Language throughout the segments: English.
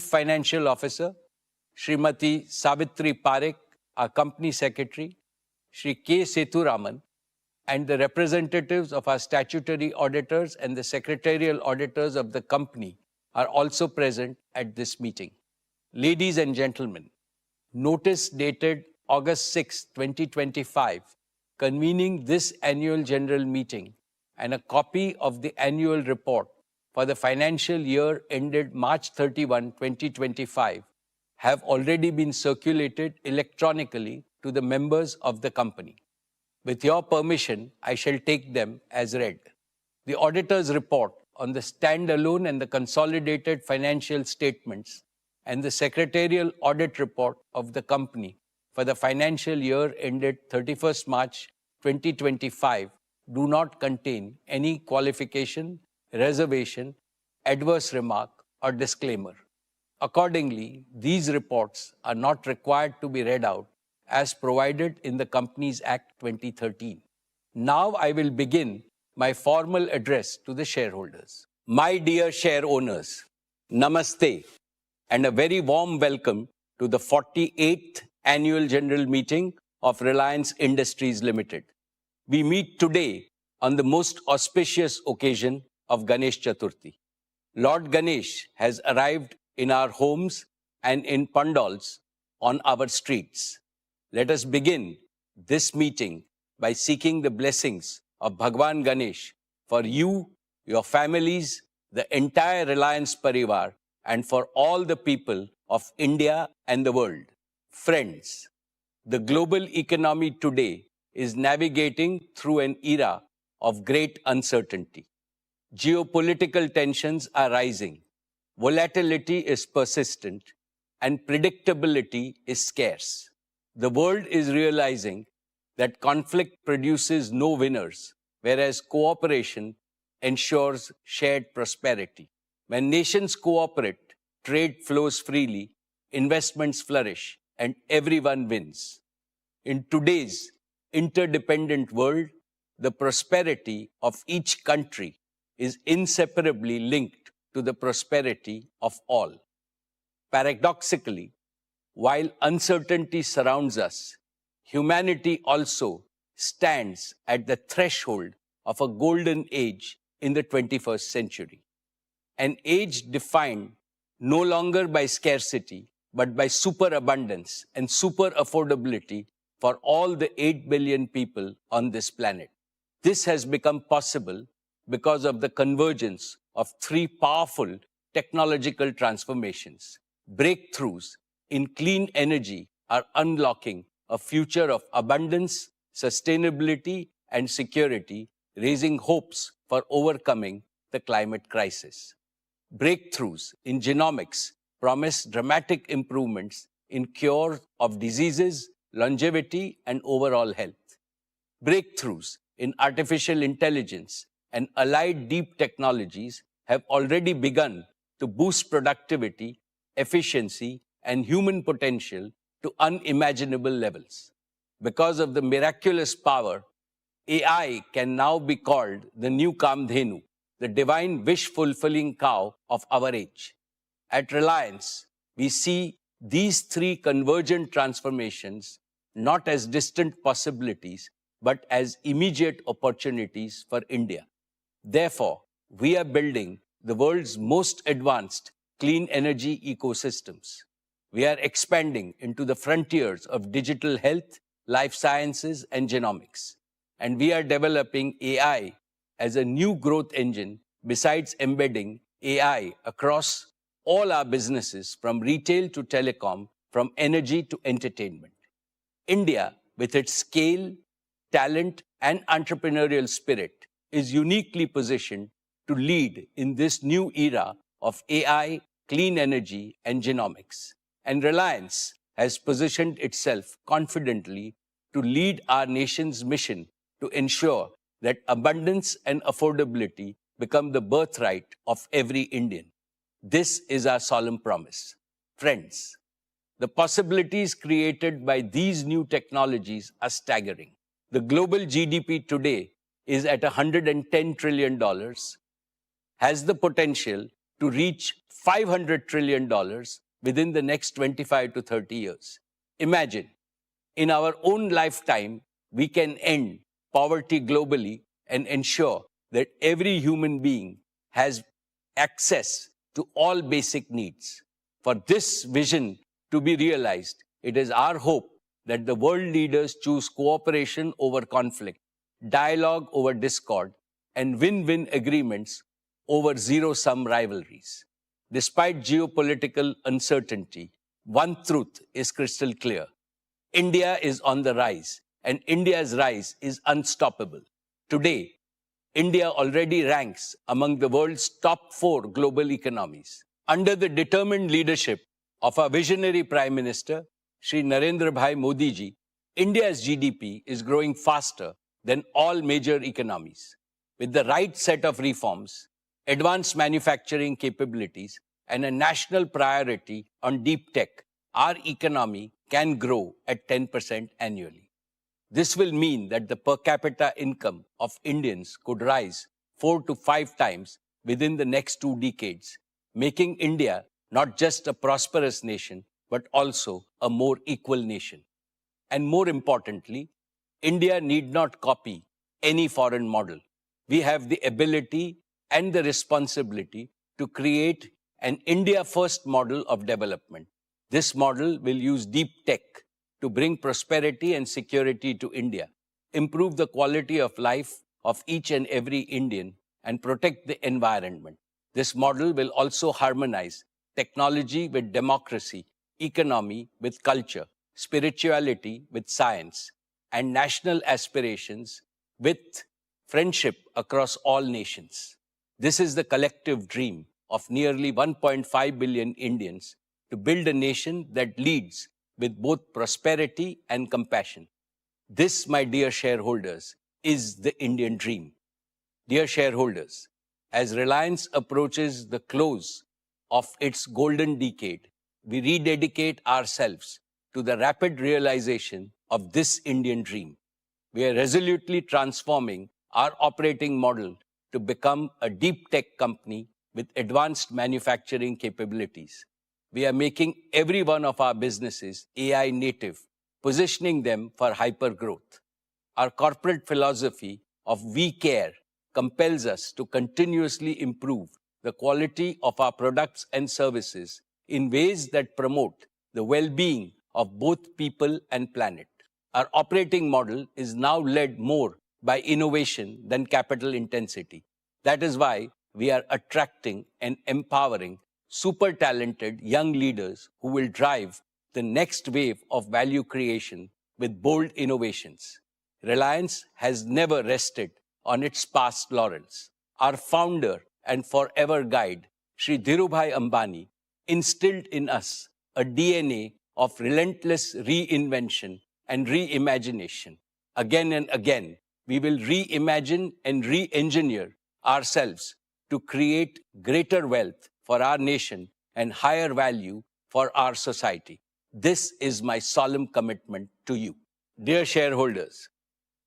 Financial Officer, Srimati Savitri Parekh, our Company Secretary, Shri K. Sethuraman, and the representatives of our statutory auditors and the secretarial auditors of the company are also present at this meeting. Ladies and gentlemen, notice dated August 6, 2025, convening this annual general meeting and a copy of the annual report for the financial year ended March 31, 2025, have already been circulated electronically to the members of the company. With your permission, I shall take them as read. The auditor's report on the standalone and the consolidated financial statements and the secretarial audit report of the company for the financial year ended 31st March 2025 do not contain any qualification, reservation, adverse remark, or disclaimer. Accordingly, these reports are not required to be read out as provided in the Companies Act 2013. Now I will begin my formal address to the shareholders. My dear share owners, Namaste, and a very warm welcome to the 48th Annual General Meeting of Reliance Industries Limited. We meet today on the most auspicious occasion of Ganesh Chaturthi. Lord Ganesh has arrived in our homes and in pandals on our streets. Let us begin this meeting by seeking the blessings of Bhagwan Ganesh for you, your families, the entire Reliance Parivar, and for all the people of India and the world. Friends, the global economy today is navigating through an era of great uncertainty. Geopolitical tensions are rising, volatility is persistent, and predictability is scarce. The world is realizing that conflict produces no winners, whereas cooperation ensures shared prosperity. When nations cooperate, trade flows freely, investments flourish, and everyone wins. In today's interdependent world, the prosperity of each country is inseparably linked to the prosperity of all. Paradoxically, while uncertainty surrounds us, humanity also stands at the threshold of a golden age in the 21st century. An age defined no longer by scarcity, but by superabundance and super affordability for all the 8 billion people on this planet. This has become possible because of the convergence of three powerful technological transformations. Breakthroughs in clean energy are unlocking a future of abundance, sustainability, and security, raising hopes for overcoming the climate crisis. Breakthroughs in genomics promise dramatic improvements in cure of diseases, longevity, and overall health. Breakthroughs in artificial intelligence and allied deep technologies have already begun to boost productivity, efficiency, and human potential to unimaginable levels. Because of the miraculous power, AI can now be called the new Kamdhenu, the divine wish-fulfilling cow of our age. At Reliance, we see these three convergent transformations not as distant possibilities, but as immediate opportunities for India. Therefore, we are building the world's most advanced clean energy ecosystems. We are expanding into the frontiers of digital health, life sciences, and genomics. And we are developing AI as a new growth engine besides embedding AI across all our businesses from retail to telecom, from energy to entertainment. India, with its scale, talent, and entrepreneurial spirit, is uniquely positioned to lead in this new era of AI, clean energy, and genomics. And Reliance has positioned itself confidently to lead our nation's mission to ensure that abundance and affordability become the birthright of every Indian. This is our solemn promise. Friends, the possibilities created by these new technologies are staggering. The global GDP today is at $110 trillion, has the potential to to reach $500 trillion within the next 25 to 30 years. Imagine, in our own lifetime, we can end poverty globally and ensure that every human being has access to all basic needs. For this vision to be realized, it is our hope that the world leaders choose cooperation over conflict, dialogue over discord, and win-win agreements over zero-sum rivalries. Despite geopolitical uncertainty, one truth is crystal clear. India is on the rise, and India's rise is unstoppable. Today, India already ranks among the world's top 4 global economies. Under the determined leadership of our visionary Prime Minister, Shri Narendra Bhai Modi ji, India's GDP is growing faster than all major economies. With the right set of reforms, advanced manufacturing capabilities, and a national priority on deep tech, our economy can grow at 10% annually. This will mean that the per capita income of Indians could rise 4 to 5 times within the next 2 decades, making India not just a prosperous nation, but also a more equal nation. And more importantly, India need not copy any foreign model. We have the ability and the responsibility to create an India-first model of development. This model will use deep tech to bring prosperity and security to India, improve the quality of life of each and every Indian, and protect the environment. This model will also harmonize technology with democracy, economy with culture, spirituality with science, and national aspirations with friendship across all nations. This is the collective dream of nearly 1.5 billion Indians to build a nation that leads with both prosperity and compassion. This, my dear shareholders, is the Indian dream. Dear shareholders, as Reliance approaches the close of its golden decade, we rededicate ourselves to the rapid realization of this Indian dream. We are resolutely transforming our operating model to become a deep tech company with advanced manufacturing capabilities. We are making every one of our businesses AI native, positioning them for hyper growth. Our corporate philosophy of we care compels us to continuously improve the quality of our products and services in ways that promote the well-being of both people and planet. Our operating model is now led more by innovation than capital intensity. That is why we are attracting and empowering super talented young leaders who will drive the next wave of value creation with bold innovations. Reliance has never rested on its past laurels. Our founder and forever guide, Shri Dhirubhai Ambani, instilled in us a DNA of relentless reinvention and reimagination. Again and again, we will reimagine and re-engineer ourselves to create greater wealth for our nation and higher value for our society. This is my solemn commitment to you. Dear shareholders,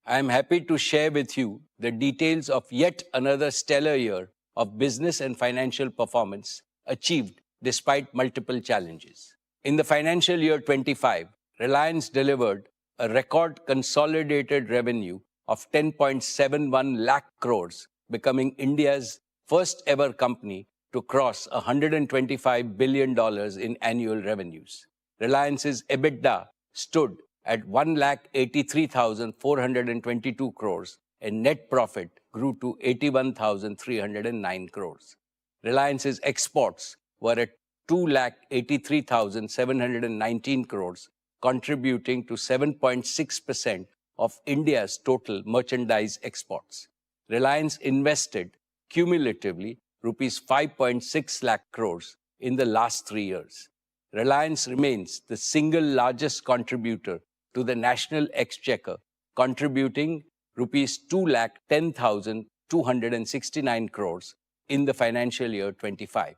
I am happy to share with you the details of yet another stellar year of business and financial performance achieved despite multiple challenges. In the financial year 25, Reliance delivered a record consolidated revenue of 10.71 lakh crores, becoming India's first ever company to cross $125 billion in annual revenues. Reliance's EBITDA stood at 1,83,422 crores and net profit grew to 81,309 crores. Reliance's exports were at 2,83,719 crores, contributing to 7.6% of India's total merchandise exports. Reliance invested cumulatively rupees 5.6 lakh crores in the last 3 years. Reliance remains the single largest contributor to the national exchequer, contributing rupees 2,10,269 crores in the financial year 25.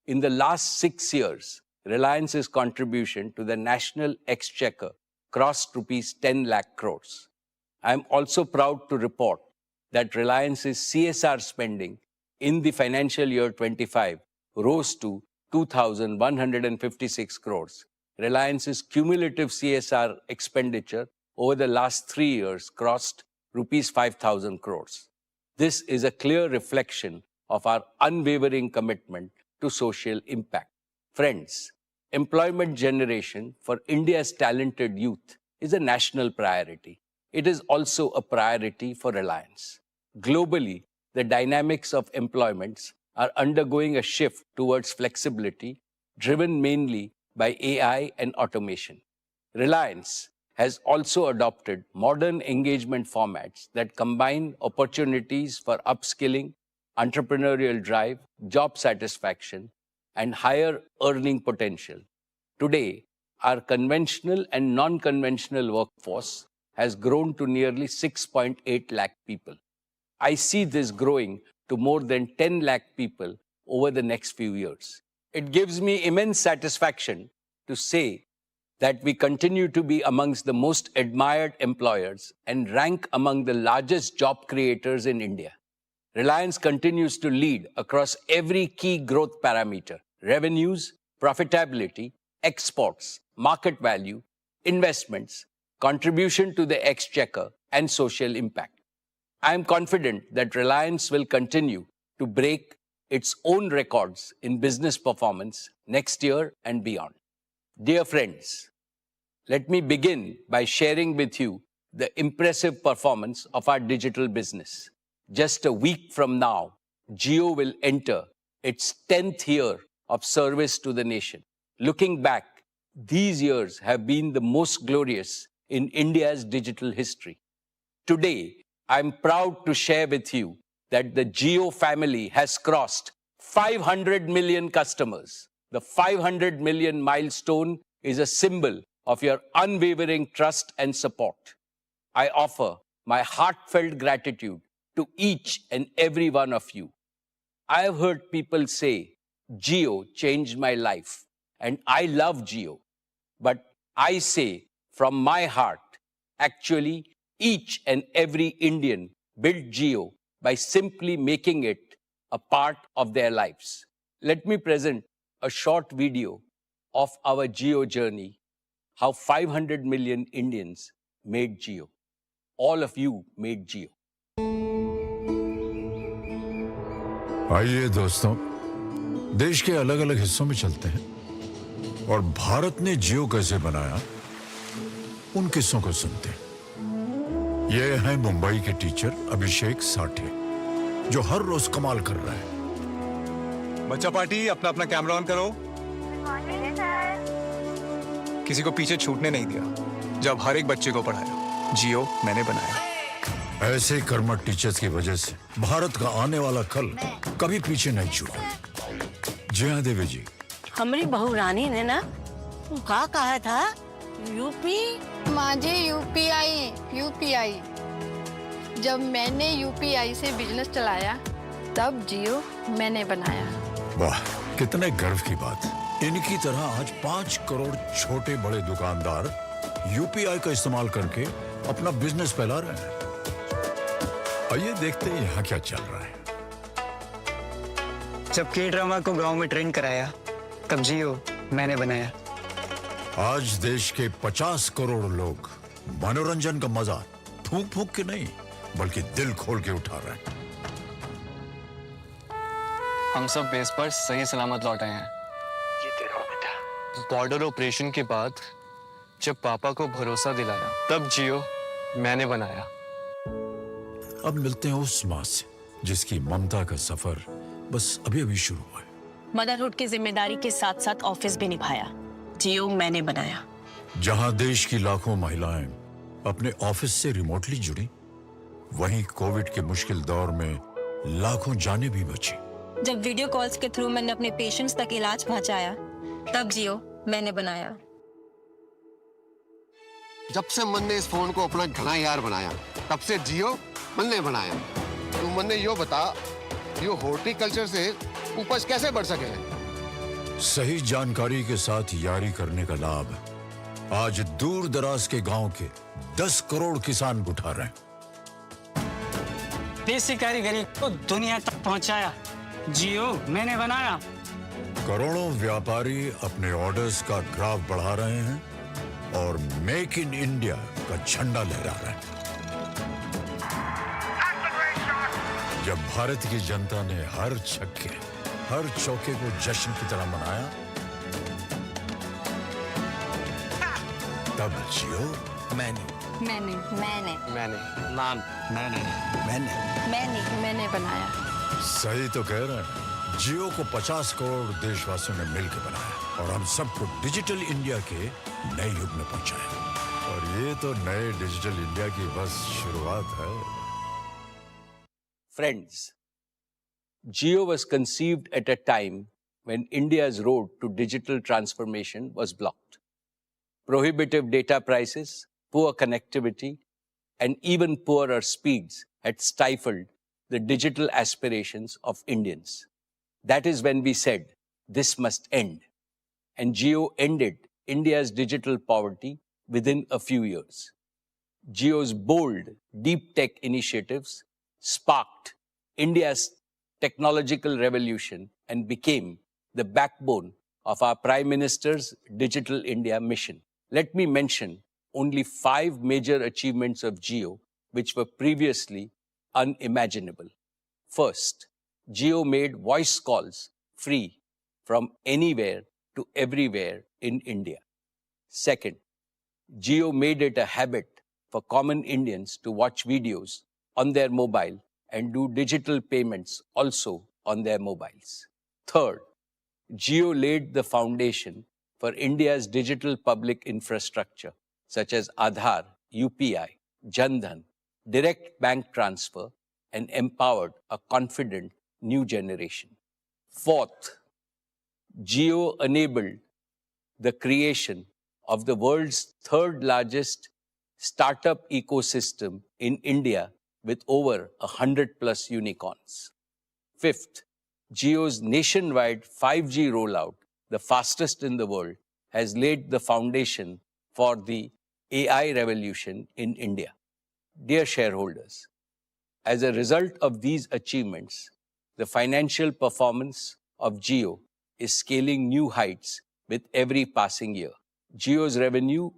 In the last 6 years, Reliance's contribution to the national exchequer crossed rupees 10 lakh crores. I am also proud to report that Reliance's CSR spending in the financial year 25 rose to 2,156 crores. Reliance's cumulative CSR expenditure over the last 3 years crossed rupees 5,000 crores. This is a clear reflection of our unwavering commitment to social impact. Friends, employment generation for India's talented youth is a national priority. It is also a priority for Reliance. Globally, the dynamics of employments are undergoing a shift towards flexibility, driven mainly by AI and automation. Reliance has also adopted modern engagement formats that combine opportunities for upskilling, entrepreneurial drive, job satisfaction, and higher earning potential. Today, our conventional and non-conventional workforce has grown to nearly 6.8 lakh people. I see this growing to more than 10 lakh people over the next few years. It gives me immense satisfaction to say that we continue to be amongst the most admired employers and rank among the largest job creators in India. Reliance continues to lead across every key growth parameter: revenues, profitability, exports, market value, investments, contribution to the exchequer, and social impact. I am confident that Reliance will continue to break its own records in business performance next year and beyond. Dear friends, let me begin by sharing with you the impressive performance of our digital business. Just a week from now, Jio will enter its 10th year of service to the nation. Looking back, these years have been the most glorious in India's digital history. Today, I'm proud to share with you that the Jio family has crossed 500 million customers. The 500 million milestone is a symbol of your unwavering trust and support. I offer my heartfelt gratitude to each and every one of you. I have heard people say, Jio changed my life, and I love Jio. But I say from my heart, actually, each and every Indian built Jio by simply making it a part of their lives. Let me present a short video of our Jio journey, how 500 million Indians made Jio. All of you made Jio. आइए दोस्तों, देश के अलग अलग हिस्सों में चलते हैं और भारत ने जियो कैसे बनाया उन किस्सों को सुनते हैं। ये है मुंबई के टीचर अभिषेक साठे, जो हर रोज कमाल कर रहा है। बच्चा पार्टी, अपना अपना कैमरा ऑन करो। किसी को पीछे छूटने नहीं दिया जब हर एक बच्चे को पढ़ाया। जियो मैंने बनाया। ऐसे कर्मठ टीचर्स की वजह से भारत का आने वाला कल कभी पीछे नहीं छूटा। जी हाँ देवी जी, हमारी बहू रानी ने ना कहा था यूपी माजी यूपीआई। जब मैंने यूपीआई से बिजनेस चलाया तब जियो मैंने बनाया। वाह, कितने गर्व की बात। इनकी तरह आज 5 करोड़ छोटे बड़े दुकानदार यूपीआई का इस्तेमाल करके अपना बिजनेस फैला रहे हैं। आइए देखते हैं यहाँ क्या चल रहा है। जब के ड्रामा को गांव में ट्रेंड कराया तब जियो मैंने बनाया। आज देश के 50 करोड़ लोग मनोरंजन का मजा फूंक फूंक के नहीं बल्कि दिल खोल के उठा रहे हैं। हम सब बेस पर सही सलामत लौट आए हैं। ये देखो बेटा, बॉर्डर ऑपरेशन के बाद जब पापा को भरोसा दिलाया तब जियो मैंने बनाया। अब मिलते हैं उस माँ से जिसकी ममता का सफर बस अभी अभी शुरू हुआ है। मदरहुड की जिम्मेदारी के साथ साथ ऑफिस भी निभाया। जियो मैंने बनाया। जहां देश की लाखों महिलाएं अपने ऑफिस से रिमोटली जुड़ी, वहीं कोविड के मुश्किल दौर में लाखों जानें भी बची। जब वीडियो कॉल्स के थ्रू मैंने अपने पेशेंट्स तक इलाज पहुंचाया तब जियो मैंने बनाया। जब से मन ने इस फोन को अपना घना यार बनाया तब से जियो मन ने बनाया। तू मन ने यो बता, यो हॉर्टिकल्चर से उपज कैसे बढ़ सके? सही जानकारी के साथ यारी करने का लाभ आज दूर दराज के गांव के 10 करोड़ किसान उठा रहे हैं। देसी कारीगरी को दुनिया तक पहुंचाया। जियो मैंने बनाया। करोड़ों व्यापारी अपने ऑर्डर्स का ग्राफ बढ़ा रहे हैं और मेक इन इंडिया का झंडा लहरा रहे हैं। जब भारत की जनता ने हर छक्के, हर चौके को जश्न की तरह मनाया, तब जियो मैंने मैंने बनाया। सही तो कह रहे हैं। जियो को 50 करोड़ देशवासियों ने मिलकर बनाया और हम सबको डिजिटल इंडिया के नए युग में पहुंचाया। और ये तो नए डिजिटल इंडिया की बस शुरुआत है। Friends, Jio was conceived at a time when India's road to digital transformation was blocked. Prohibitive data prices, poor connectivity, and even poorer speeds had stifled the digital aspirations of Indians. That is when we said, this must end. And Jio ended India's digital poverty within a few years. Jio's bold, deep tech initiatives sparked India's technological revolution and became the backbone of our Prime Minister's Digital India mission. Let me mention only 5 major achievements of Jio which were previously unimaginable. First, Jio made voice calls free from anywhere to everywhere in India. Second, Jio made it a habit for common Indians to watch videos on their mobile and do digital payments also on their mobiles. Third, Jio laid the foundation for India's digital public infrastructure, such as Aadhaar, UPI, Jan Dhan, direct bank transfer, and empowered a confident new generation. Fourth, Jio enabled the creation of the world's third largest startup ecosystem in India with over 100+ unicorns. Fifth, Jio's nationwide 5G rollout, the fastest in the world, has laid the foundation for the AI revolution in India. Dear shareholders, as a result of these achievements, the financial performance of Jio is scaling new heights with every passing year. Jio's revenue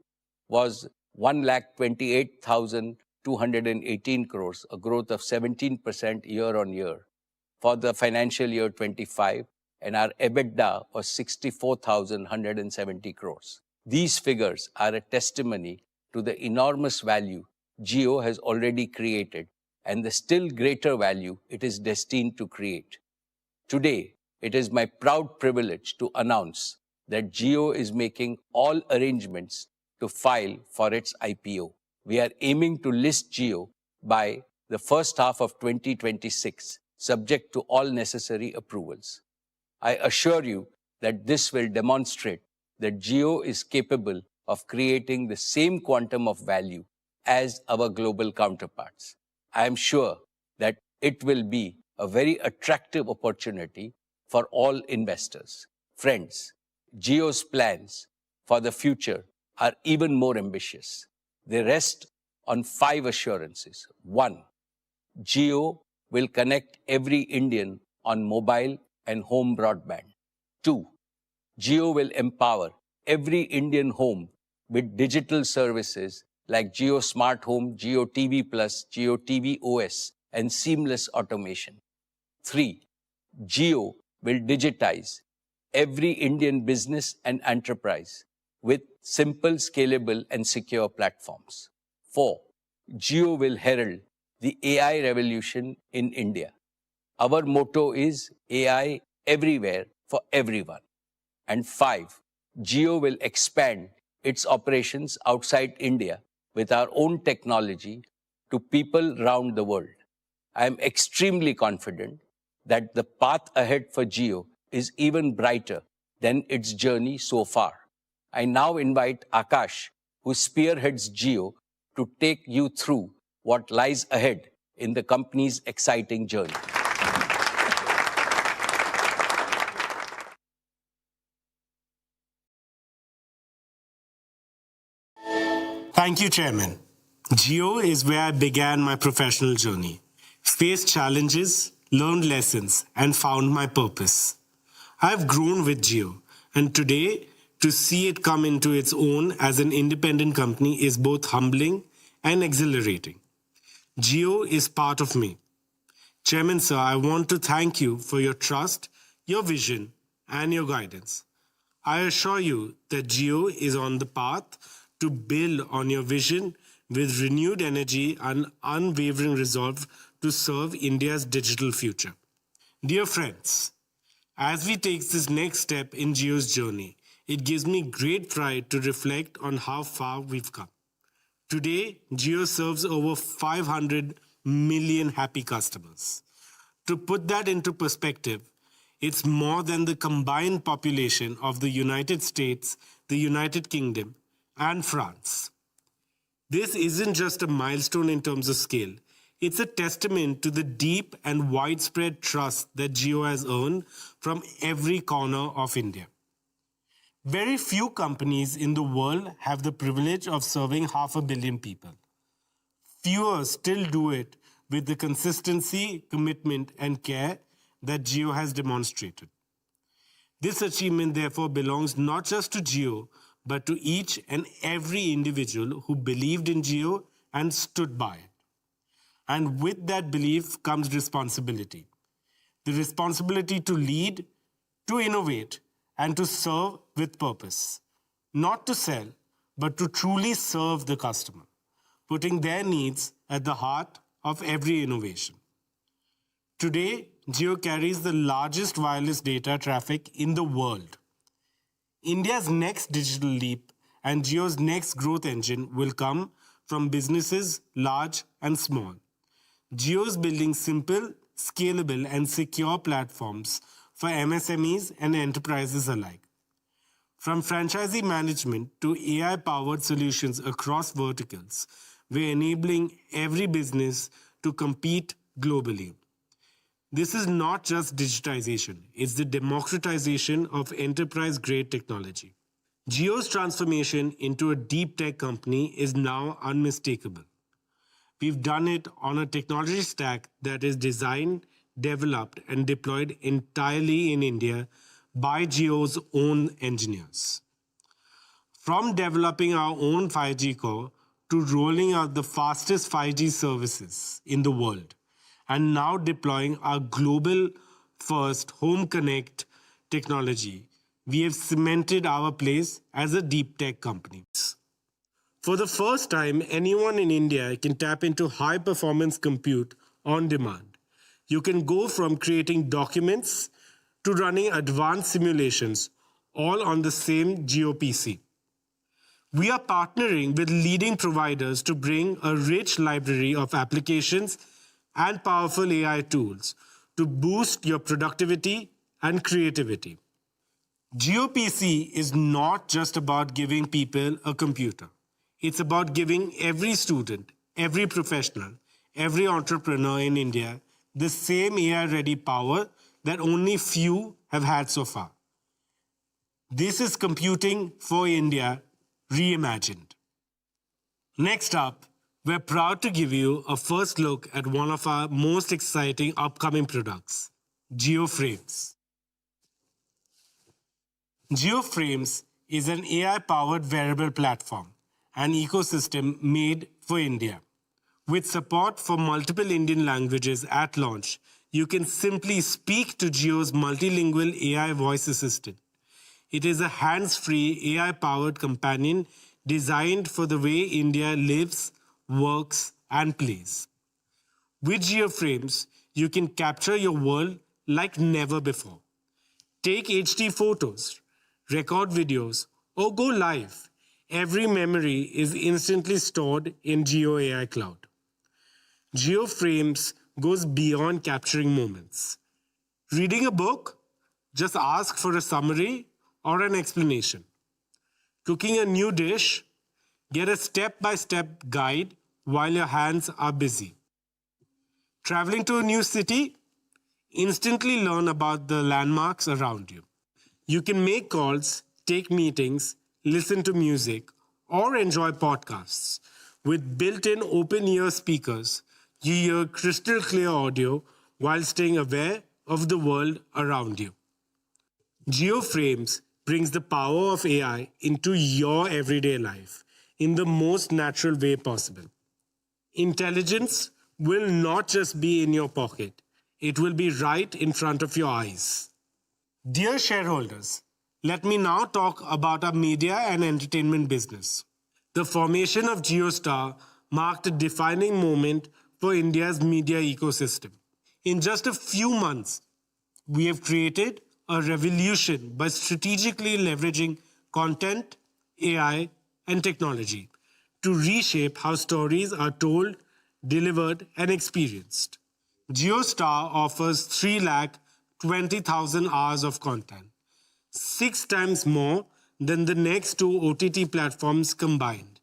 was 1,28,218 crores, a growth of 17% year on year for the financial year 25, and our EBITDA was 64,170 crores. These figures are a testimony to the enormous value Jio has already created and the still greater value it is destined to create. Today, it is my proud privilege to announce that Jio is making all arrangements to file for its IPO. We are aiming to list Jio by the first half of 2026, subject to all necessary approvals. I assure you that this will demonstrate that Jio is capable of creating the same quantum of value as our global counterparts. I am sure that it will be a very attractive opportunity for all investors. Friends, Jio's plans for the future are even more ambitious. They rest on 5 assurances. 1, Jio will connect every Indian on mobile and home broadband. 2, Jio will empower every Indian home with digital services like Jio Smart Home, Jio TV Plus, Jio TV OS, and seamless automation. 3, Jio will digitize every Indian business and enterprise with simple, scalable, and secure platforms. 4, Jio will herald the AI revolution in India. Our motto is AI everywhere for everyone. And 5, Jio will expand its operations outside India with our own technology to people around the world. I am extremely confident that the path ahead for Jio is even brighter than its journey so far. I now invite Akash, who spearheads Jio, to take you through what lies ahead in the company's exciting journey. Thank you, Chairman. Jio is where I began my professional journey, faced challenges, learned lessons, and found my purpose. I've grown with Jio, and today, to see it come into its own as an independent company is both humbling and exhilarating. Jio is part of me. Chairman Sir, I want to thank you for your trust, your vision, and your guidance. I assure you that Jio is on the path to build on your vision with renewed energy and unwavering resolve to serve India's digital future. Dear friends, as we take this next step in Jio's journey, it gives me great pride to reflect on how far we've come. Today, Jio serves over 500 million happy customers. To put that into perspective, it's more than the combined population of the United States, the United Kingdom, and France. This isn't just a milestone in terms of scale. It's a testament to the deep and widespread trust that Jio has earned from every corner of India. Very few companies in the world have the privilege of serving 500 million people. Fewer still do it with the consistency, commitment, and care that Jio has demonstrated. This achievement, therefore, belongs not just to Jio, but to each and every individual who believed in Jio and stood by it. And with that belief comes responsibility. The responsibility to lead, to innovate, and to serve with purpose. Not to sell, but to truly serve the customer, putting their needs at the heart of every innovation. Today, Jio carries the largest wireless data traffic in the world. India's next digital leap and Jio's next growth engine will come from businesses large and small. Jio is building simple, scalable, and secure platforms for MSMEs and enterprises alike. From franchisee management to AI-powered solutions across verticals, we're enabling every business to compete globally. This is not just digitization, it's the democratization of enterprise-grade technology. Jio's transformation into a deep tech company is now unmistakable. We've done it on a technology stack that is designed, developed, and deployed entirely in India by Jio's own engineers. From developing our own 5G core to rolling out the fastest 5G services in the world, and now deploying our global first Home Connect technology, we have cemented our place as a deep tech company. For the first time, anyone in India can tap into high performance compute on demand. You can go from creating documents to running advanced simulations, all on the same Jio PC. We are partnering with leading providers to bring a rich library of applications and powerful AI tools to boost your productivity and creativity. GeoPC is not just about giving people a computer. It's about giving every student, every professional, every entrepreneur in India the same AI-ready power that only few have had so far. This is Computing for India reimagined. Next up, we're proud to give you a first look at one of our most exciting upcoming products, JioFrames. JioFrames is an AI-powered wearable platform, an ecosystem made for India. With support for multiple Indian languages at launch, you can simply speak to Jio's multilingual AI voice assistant. It is a hands-free AI-powered companion designed for the way India lives, works, and plays. With JioFrames, you can capture your world like never before. Take HD photos, record videos, or go live. Every memory is instantly stored in Jio AI Cloud. JioFrames goes beyond capturing moments. Reading a book? Just ask for a summary or an explanation. Cooking a new dish? Get a step-by-step guide while your hands are busy. Traveling to a new city? Instantly learn about the landmarks around you. You can make calls, take meetings, listen to music, or enjoy podcasts. With built-in open-ear speakers, you hear crystal clear audio while staying aware of the world around you. GeoFrames brings the power of AI into your everyday life in the most natural way possible. Intelligence will not just be in your pocket, it will be right in front of your eyes. Dear shareholders, let me now talk about our media and entertainment business. The formation of JioStar marked a defining moment for India's media ecosystem. In just a few months, we have created a revolution by strategically leveraging content, AI, and technology to reshape how stories are told, delivered, and experienced. JioStar offers 320,000 hours of content, 6 times more than the next 2 OTT platforms combined,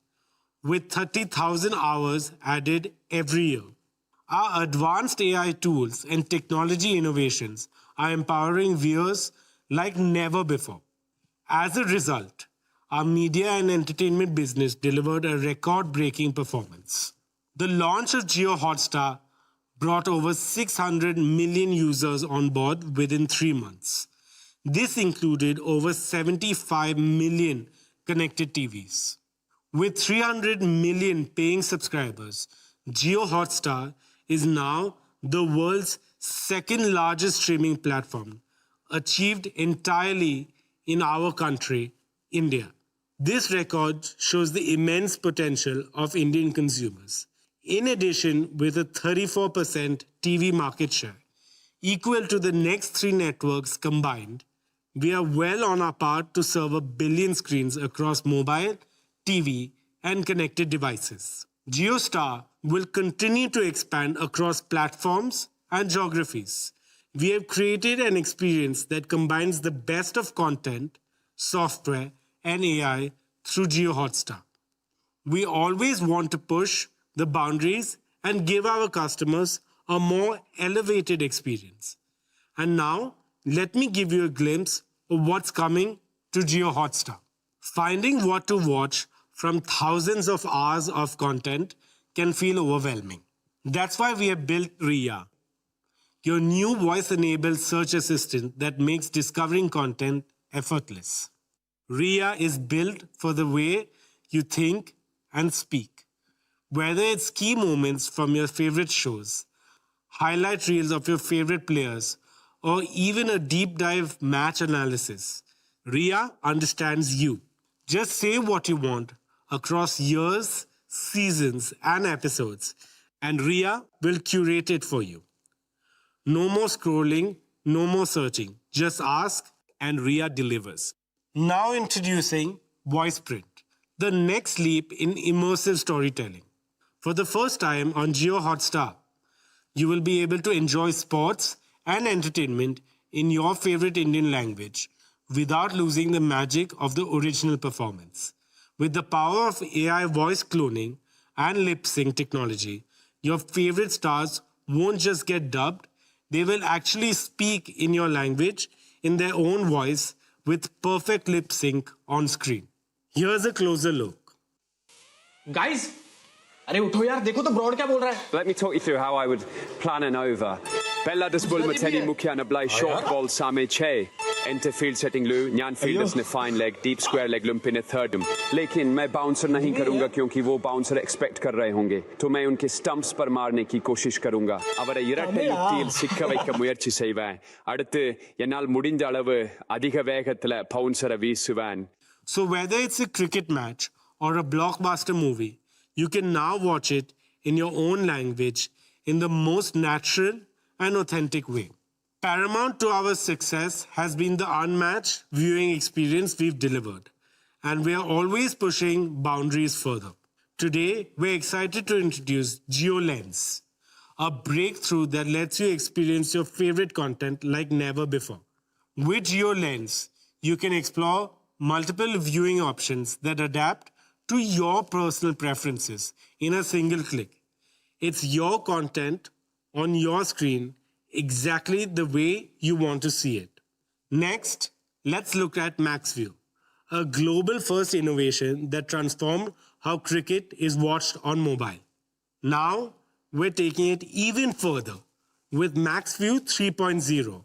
with 30,000 hours added every year. Our advanced AI tools and technology innovations are empowering viewers like never before. As a result, our media and entertainment business delivered a record-breaking performance. The launch of Jio Hotstar brought over 600 million users on board within 3 months. This included over 75 million connected TVs. With 300 million paying subscribers, Jio Hotstar is now the world's second largest streaming platform, achieved entirely in our country, India. This record shows the immense potential of Indian consumers. In addition, with a 34% TV market share, equal to the next 3 networks combined, we are well on our path to serve 1 billion screens across mobile, TV, and connected devices. JioStar will continue to expand across platforms and geographies. We have created an experience that combines the best of content, software, and AI through Jio Hotstar. We always want to push the boundaries and give our customers a more elevated experience. And now, let me give you a glimpse of what's coming to Jio Hotstar. Finding what to watch from thousands of hours of content can feel overwhelming. That's why we have built Ria, your new voice-enabled search assistant that makes discovering content effortless. Ria is built for the way you think and speak. Whether it's key moments from your favorite shows, highlight reels of your favorite players, or even a deep dive match analysis, Ria understands you. Just say what you want across years, seasons, and episodes, and Ria will curate it for you. No more scrolling, no more searching. Just ask and Ria delivers. Now introducing VoicePrint, the next leap in immersive storytelling. For the first time on Jio Hotstar, you will be able to enjoy sports and entertainment in your favorite Indian language without losing the magic of the original performance. With the power of AI voice cloning and lip sync technology, your favorite stars won't just get dubbed, they will actually speak in your language in their own voice with perfect lip sync on screen. Here's a closer look. Guys, अरे उठो यार, देखो तो broad क्या बोल रहा है. Let me talk you through how I would plan an over. Bella bull mateni mukiana blay short ball same che. Enter field setting lu, nyan fielders ne fine leg, deep square leg lump in a thirdum. लेकिन मैं bouncer नहीं करूँगा क्योंकि वो bouncer expect कर रहे होंगे. तो मैं उनके stumps पर मारने की कोशिश करूँगा. அவரை இரட்டை யுக்தியில் சிக்க வைக்க முயற்சி செய்வேன். அடுத்து என்னால் முடிந்த அளவு அதிக வேகத்துல bouncer வீசுவேன். So whether it's a cricket match or a blockbuster movie, you can now watch it in your own language in the most natural and authentic way. Paramount to our success has been the unmatched viewing experience we've delivered, and we are always pushing boundaries further. Today, we're excited to introduce Jio Lens, a breakthrough that lets you experience your favorite content like never before. With Jio Lens, you can explore multiple viewing options that adapt to your personal preferences in a single click. It's your content on your screen exactly the way you want to see it. Next, let's look at MaxView, a global first innovation that transformed how cricket is watched on mobile. Now, we're taking it even further with MaxView 3.0,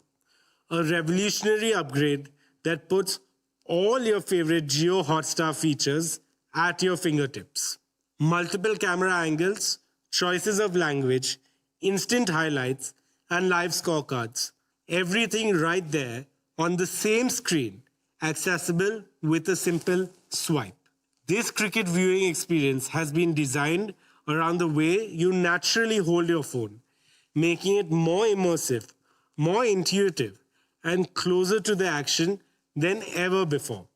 a revolutionary upgrade that puts all your favorite Jio Hotstar features at your fingertips. Multiple camera angles, choices of language, instant highlights, and live scorecards. Everything right there on the same screen, accessible with a simple swipe. This cricket viewing experience has been designed around the way you naturally hold your phone, making it more immersive, more intuitive, and closer to the action than ever before.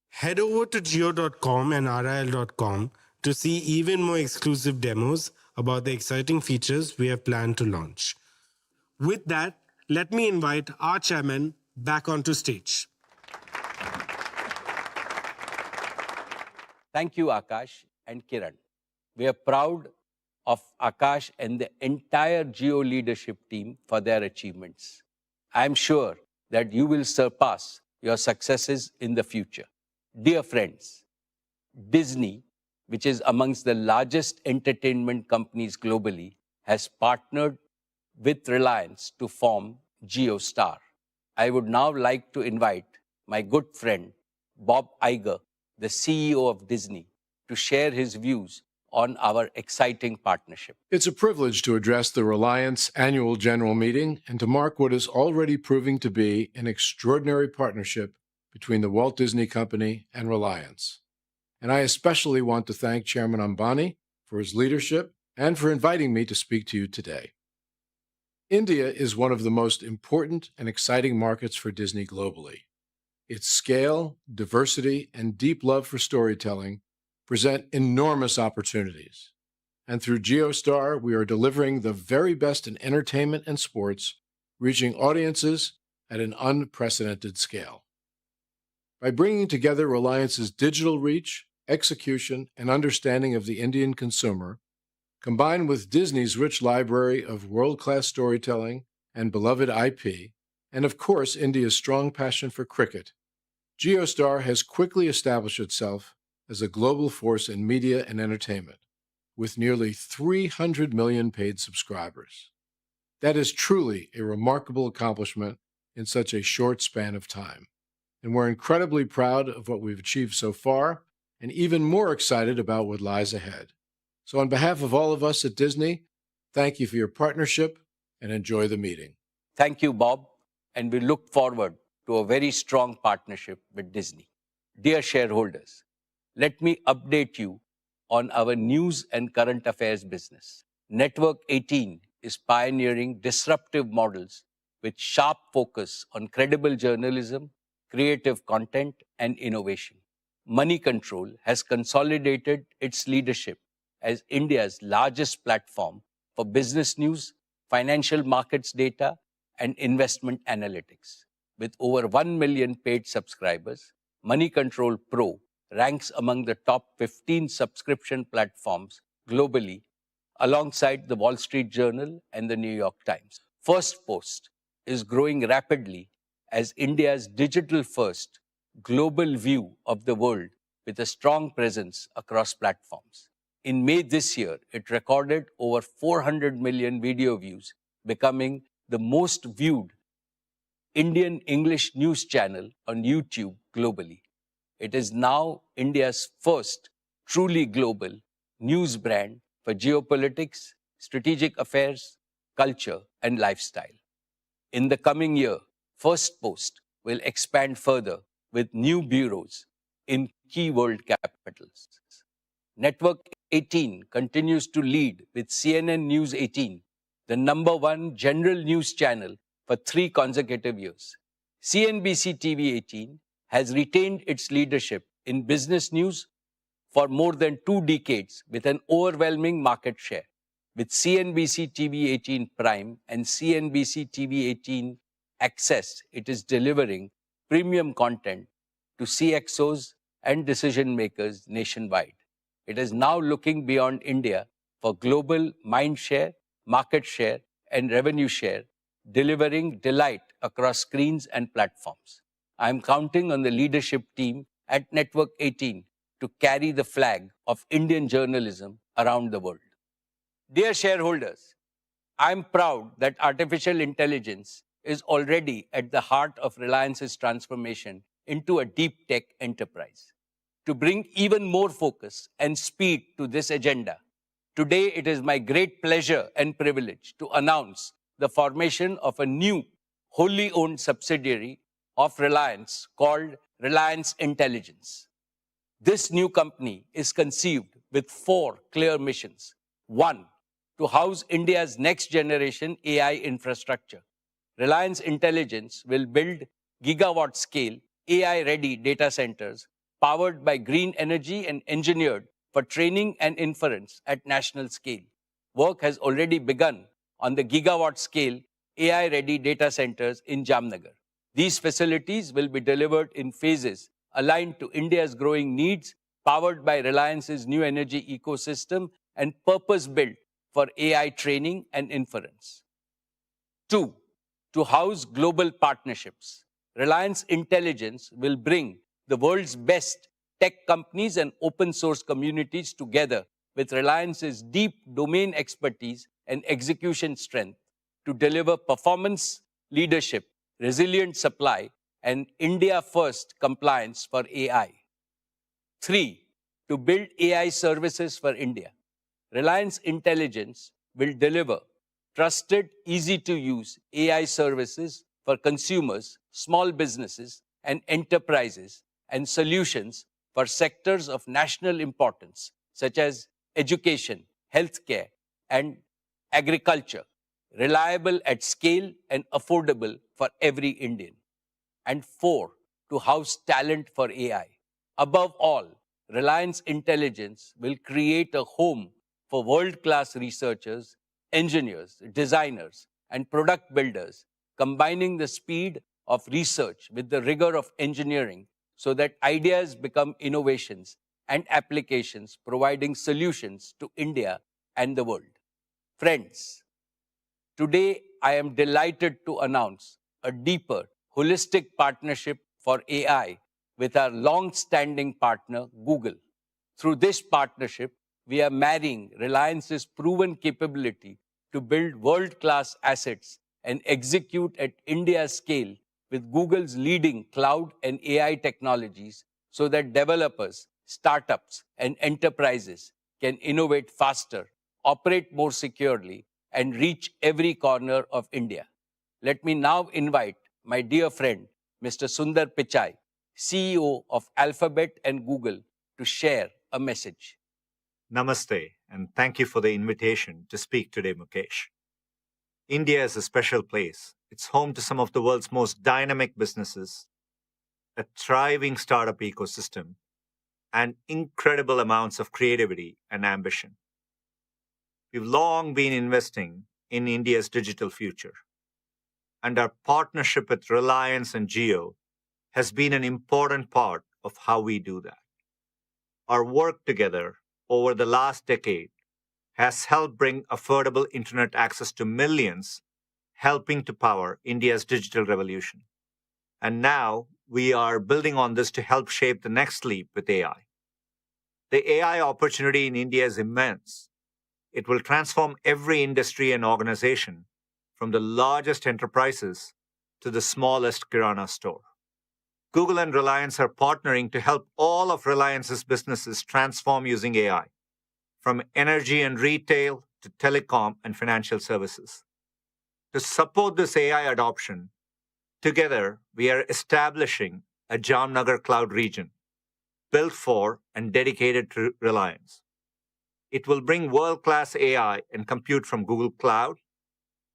Head over to jio.com and ril.com to see even more exclusive demos about the exciting features we have planned to launch. With that, let me invite our chairman back onto stage. Thank you, Akash and Kiran. We are proud of Akash and the entire Jio leadership team for their achievements. I am sure that you will surpass your successes in the future. Dear friends, Disney, which is amongst the largest entertainment companies globally, has partnered with Reliance to form JioStar. I would now like to invite my good friend, Bob Iger, the CEO of Disney, to share his views on our exciting partnership. It's a privilege to address the Reliance Annual General Meeting and to mark what is already proving to be an extraordinary partnership between the Walt Disney Company and Reliance. And I especially want to thank Chairman Ambani for his leadership and for inviting me to speak to you today. India is one of the most important and exciting markets for Disney globally. Its scale, diversity, and deep love for storytelling present enormous opportunities. And through JioStar, we are delivering the very best in entertainment and sports, reaching audiences at an unprecedented scale. By bringing together Reliance's digital reach, execution, and understanding of the Indian consumer, combined with Disney's rich library of world-class storytelling and beloved IP, and of course India's strong passion for cricket, JioStar has quickly established itself as a global force in media and entertainment, with nearly 300 million paid subscribers. That is truly a remarkable accomplishment in such a short span of time. And we're incredibly proud of what we've achieved so far, and even more excited about what lies ahead. So on behalf of all of us at Disney, thank you for your partnership and enjoy the meeting. Thank you, Bob, and we look forward to a very strong partnership with Disney. Dear shareholders, let me update you on our news and current affairs business. Network 18 is pioneering disruptive models with sharp focus on credible journalism, creative content, and innovation. Money Control has consolidated its leadership as India's largest platform for business news, financial markets data, and investment analytics. With over 1 million paid subscribers, Money Control Pro ranks among the top 15 subscription platforms globally, alongside the Wall Street Journal and the New York Times. First Post is growing rapidly as India's digital-first global view of the world with a strong presence across platforms. In May this year, it recorded over 400 million video views, becoming the most viewed Indian English news channel on YouTube globally. It is now India's first truly global news brand for geopolitics, strategic affairs, culture, and lifestyle. In the coming year, First Post will expand further with new bureaus in key world capitals. Network 18 continues to lead with CNN News 18, the #1 general news channel for 3 consecutive years. CNBC TV 18 has retained its leadership in business news for more than 2 decades with an overwhelming market share. With CNBC TV 18 Prime and CNBC TV 18 Access, it is delivering premium content to CXOs and decision makers nationwide. It is now looking beyond India for global mind share, market share, and revenue share, delivering delight across screens and platforms. I am counting on the leadership team at Network 18 to carry the flag of Indian journalism around the world. Dear shareholders, I am proud that artificial intelligence is already at the heart of Reliance's transformation into a deep tech enterprise. To bring even more focus and speed to this agenda, today it is my great pleasure and privilege to announce the formation of a new wholly owned subsidiary of Reliance called Reliance Intelligence. This new company is conceived with 4 clear missions. 1, to house India's next generation AI infrastructure. Reliance Intelligence will build gigawatt scale AI ready data centers powered by green energy and engineered for training and inference at national scale. Work has already begun on the gigawatt scale AI ready data centers in Jamnagar. These facilities will be delivered in phases aligned to India's growing needs, powered by Reliance's new energy ecosystem and purpose-built for AI training and inference. 2, to house global partnerships. Reliance Intelligence will bring the world's best tech companies and open source communities together with Reliance's deep domain expertise and execution strength to deliver performance leadership, resilient supply, and India-first compliance for AI. 3, to build AI services for India. Reliance Intelligence will deliver trusted, easy-to-use AI services for consumers, small businesses, and enterprises, and solutions for sectors of national importance, such as education, healthcare, and agriculture, reliable at scale and affordable for every Indian. And 4, to house talent for AI. Above all, Reliance Intelligence will create a home for world-class researchers, engineers, designers, and product builders, combining the speed of research with the rigor of engineering so that ideas become innovations and applications, providing solutions to India and the world. Friends, today I am delighted to announce a deeper, holistic partnership for AI with our long-standing partner, Google. Through this partnership, we are marrying Reliance's proven capability to build world-class assets and execute at India's scale with Google's leading cloud and AI technologies so that developers, startups, and enterprises can innovate faster, operate more securely, and reach every corner of India. Let me now invite my dear friend, Mr. Sundar Pichai, CEO of Alphabet and Google, to share a message. Namaste, and thank you for the invitation to speak today, Mukesh. India is a special place. It's home to some of the world's most dynamic businesses, a thriving startup ecosystem, and incredible amounts of creativity and ambition. We've long been investing in India's digital future, and our partnership with Reliance and Jio has been an important part of how we do that. Our work together over the last decade has helped bring affordable internet access to millions, helping to power India's digital revolution. And now we are building on this to help shape the next leap with AI. The AI opportunity in India is immense. It will transform every industry and organization, from the largest enterprises to the smallest kirana store. Google and Reliance are partnering to help all of Reliance's businesses transform using AI, from energy and retail to telecom and financial services. To support this AI adoption, together we are establishing a Jamnagar cloud region built for and dedicated to Reliance. It will bring world-class AI and compute from Google Cloud,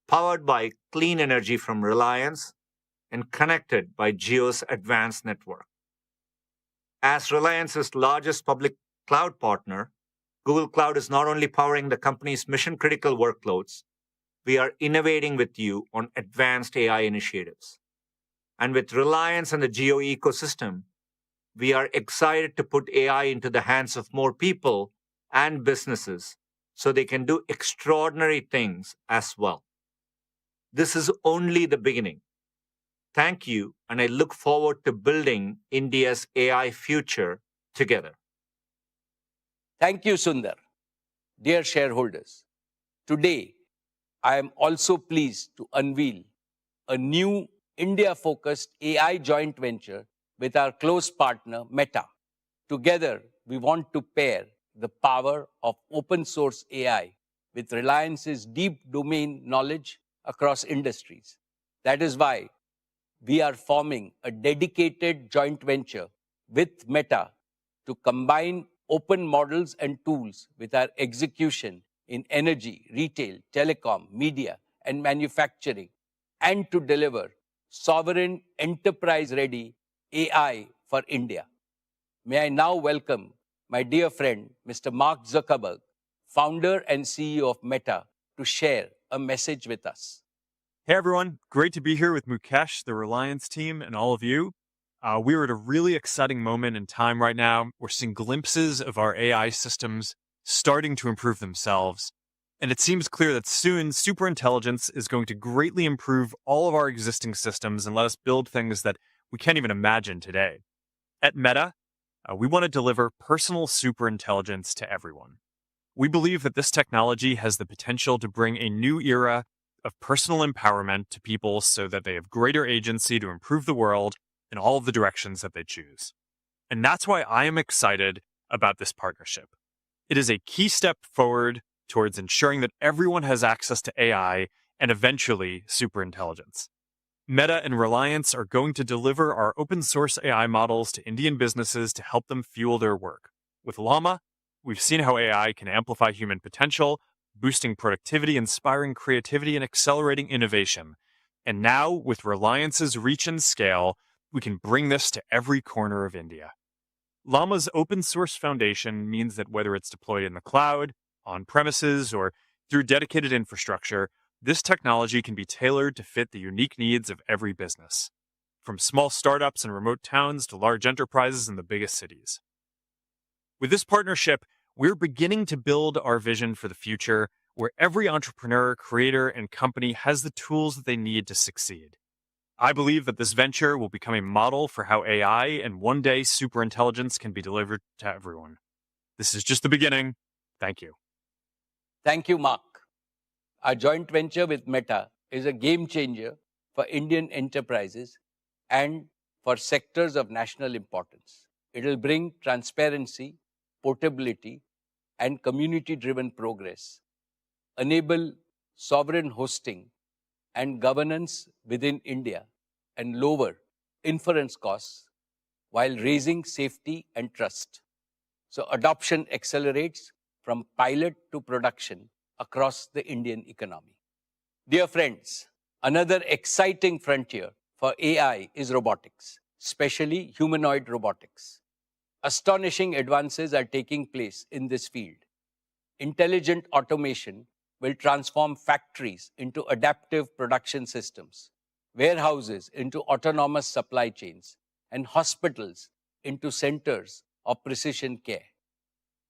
powered by clean energy from Reliance, and connected by Jio's advanced network. As Reliance's largest public cloud partner, Google Cloud is not only powering the company's mission-critical workloads, we are innovating with you on advanced AI initiatives. And with Reliance and the Jio ecosystem, we are excited to put AI into the hands of more people and businesses so they can do extraordinary things as well. This is only the beginning. Thank you, and I look forward to building India's AI future together. Thank you, Sundar. Dear shareholders, today I am also pleased to unveil a new India-focused AI joint venture with our close partner, Meta. Together, we want to pair the power of open source AI with Reliance's deep domain knowledge across industries. That is why we are forming a dedicated joint venture with Meta to combine open models and tools with our execution in energy, retail, telecom, media, and manufacturing, and to deliver sovereign, enterprise-ready AI for India. May I now welcome my dear friend, Mr. Mark Zuckerberg, founder and CEO of Meta, to share a message with us. Hey everyone, great to be here with Mukesh, the Reliance team, and all of you. We are at a really exciting moment in time right now. We're seeing glimpses of our AI systems starting to improve themselves. And it seems clear that soon superintelligence is going to greatly improve all of our existing systems and let us build things that we can't even imagine today. At Meta, we want to deliver personal superintelligence to everyone. We believe that this technology has the potential to bring a new era of personal empowerment to people so that they have greater agency to improve the world in all of the directions that they choose. And that's why I am excited about this partnership. It is a key step forward towards ensuring that everyone has access to AI and eventually superintelligence. Meta and Reliance are going to deliver our open source AI models to Indian businesses to help them fuel their work. With Llama, we've seen how AI can amplify human potential, boosting productivity, inspiring creativity, and accelerating innovation. And now, with Reliance's reach and scale, we can bring this to every corner of India. Llama's open source foundation means that whether it's deployed in the cloud, on premises, or through dedicated infrastructure, this technology can be tailored to fit the unique needs of every business, from small startups in remote towns to large enterprises in the biggest cities. With this partnership, we're beginning to build our vision for the future where every entrepreneur, creator, and company has the tools that they need to succeed. I believe that this venture will become a model for how AI and one day superintelligence can be delivered to everyone. This is just the beginning. Thank you. Thank you, Mark. Our joint venture with Meta is a game changer for Indian enterprises and for sectors of national importance. It will bring transparency, portability, and community-driven progress, enable sovereign hosting and governance within India, and lower inference costs while raising safety and trust. So adoption accelerates from pilot to production across the Indian economy. Dear friends, another exciting frontier for AI is robotics, especially humanoid robotics. Astonishing advances are taking place in this field. Intelligent automation will transform factories into adaptive production systems, warehouses into autonomous supply chains, and hospitals into centers of precision care.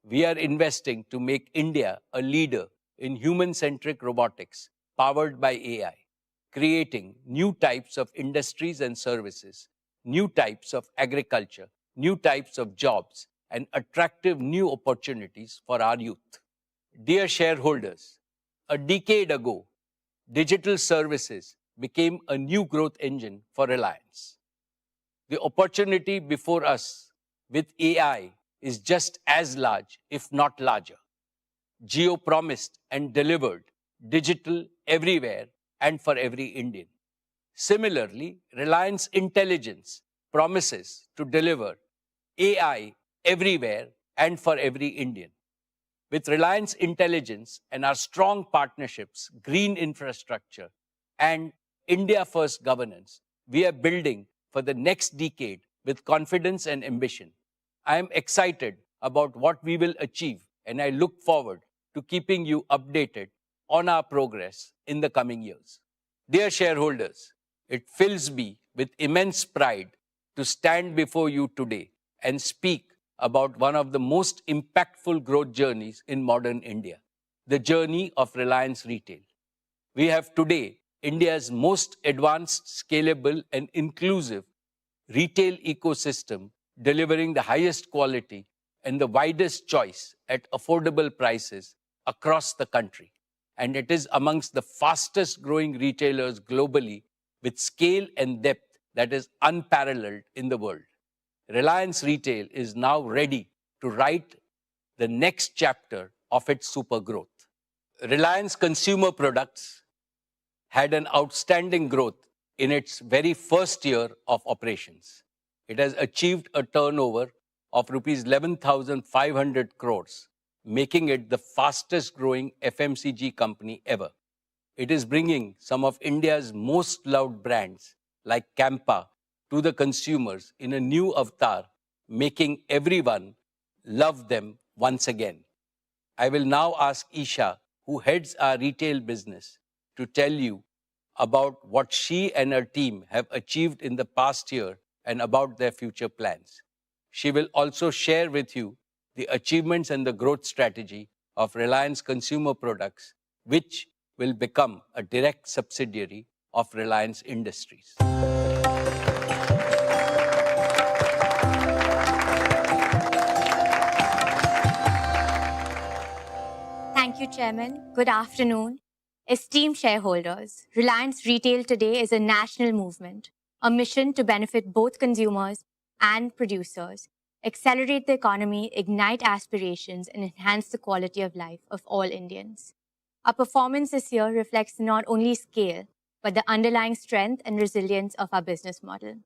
We are investing to make India a leader in human-centric robotics powered by AI, creating new types of industries and services, new types of agriculture, new types of jobs, and attractive new opportunities for our youth. Dear shareholders, a decade ago, digital services became a new growth engine for Reliance. The opportunity before us with AI is just as large, if not larger. Jio promised and delivered digital everywhere and for every Indian. Similarly, Reliance Intelligence promises to deliver AI everywhere and for every Indian. With Reliance Intelligence and our strong partnerships, green infrastructure, and India-first governance, we are building for the next decade with confidence and ambition. I am excited about what we will achieve, and I look forward to keeping you updated on our progress in the coming years. Dear shareholders, it fills me with immense pride to stand before you today and speak about one of the most impactful growth journeys in modern India, the journey of Reliance Retail. We have today India's most advanced, scalable, and inclusive retail ecosystem, delivering the highest quality and the widest choice at affordable prices across the country. And it is amongst the fastest growing retailers globally with scale and depth that is unparalleled in the world. Reliance Retail is now ready to write the next chapter of its super growth. Reliance Consumer Products had an outstanding growth in its very first year of operations. It has achieved a turnover of rupees 11,500 crores, making it the fastest growing FMCG company ever. It is bringing some of India's most loved brands like Campa to the consumers in a new avatar, making everyone love them once again. I will now ask Isha, who heads our retail business, to tell you about what she and her team have achieved in the past year and about their future plans. She will also share with you the achievements and the growth strategy of Reliance Consumer Products, which will become a direct subsidiary of Reliance Industries. Thank you, Chairman. Good afternoon. Esteemed shareholders, Reliance Retail today is a national movement, a mission to benefit both consumers and producers, accelerate the economy, ignite aspirations, and enhance the quality of life of all Indians. Our performance this year reflects not only scale, but the underlying strength and resilience of our business model.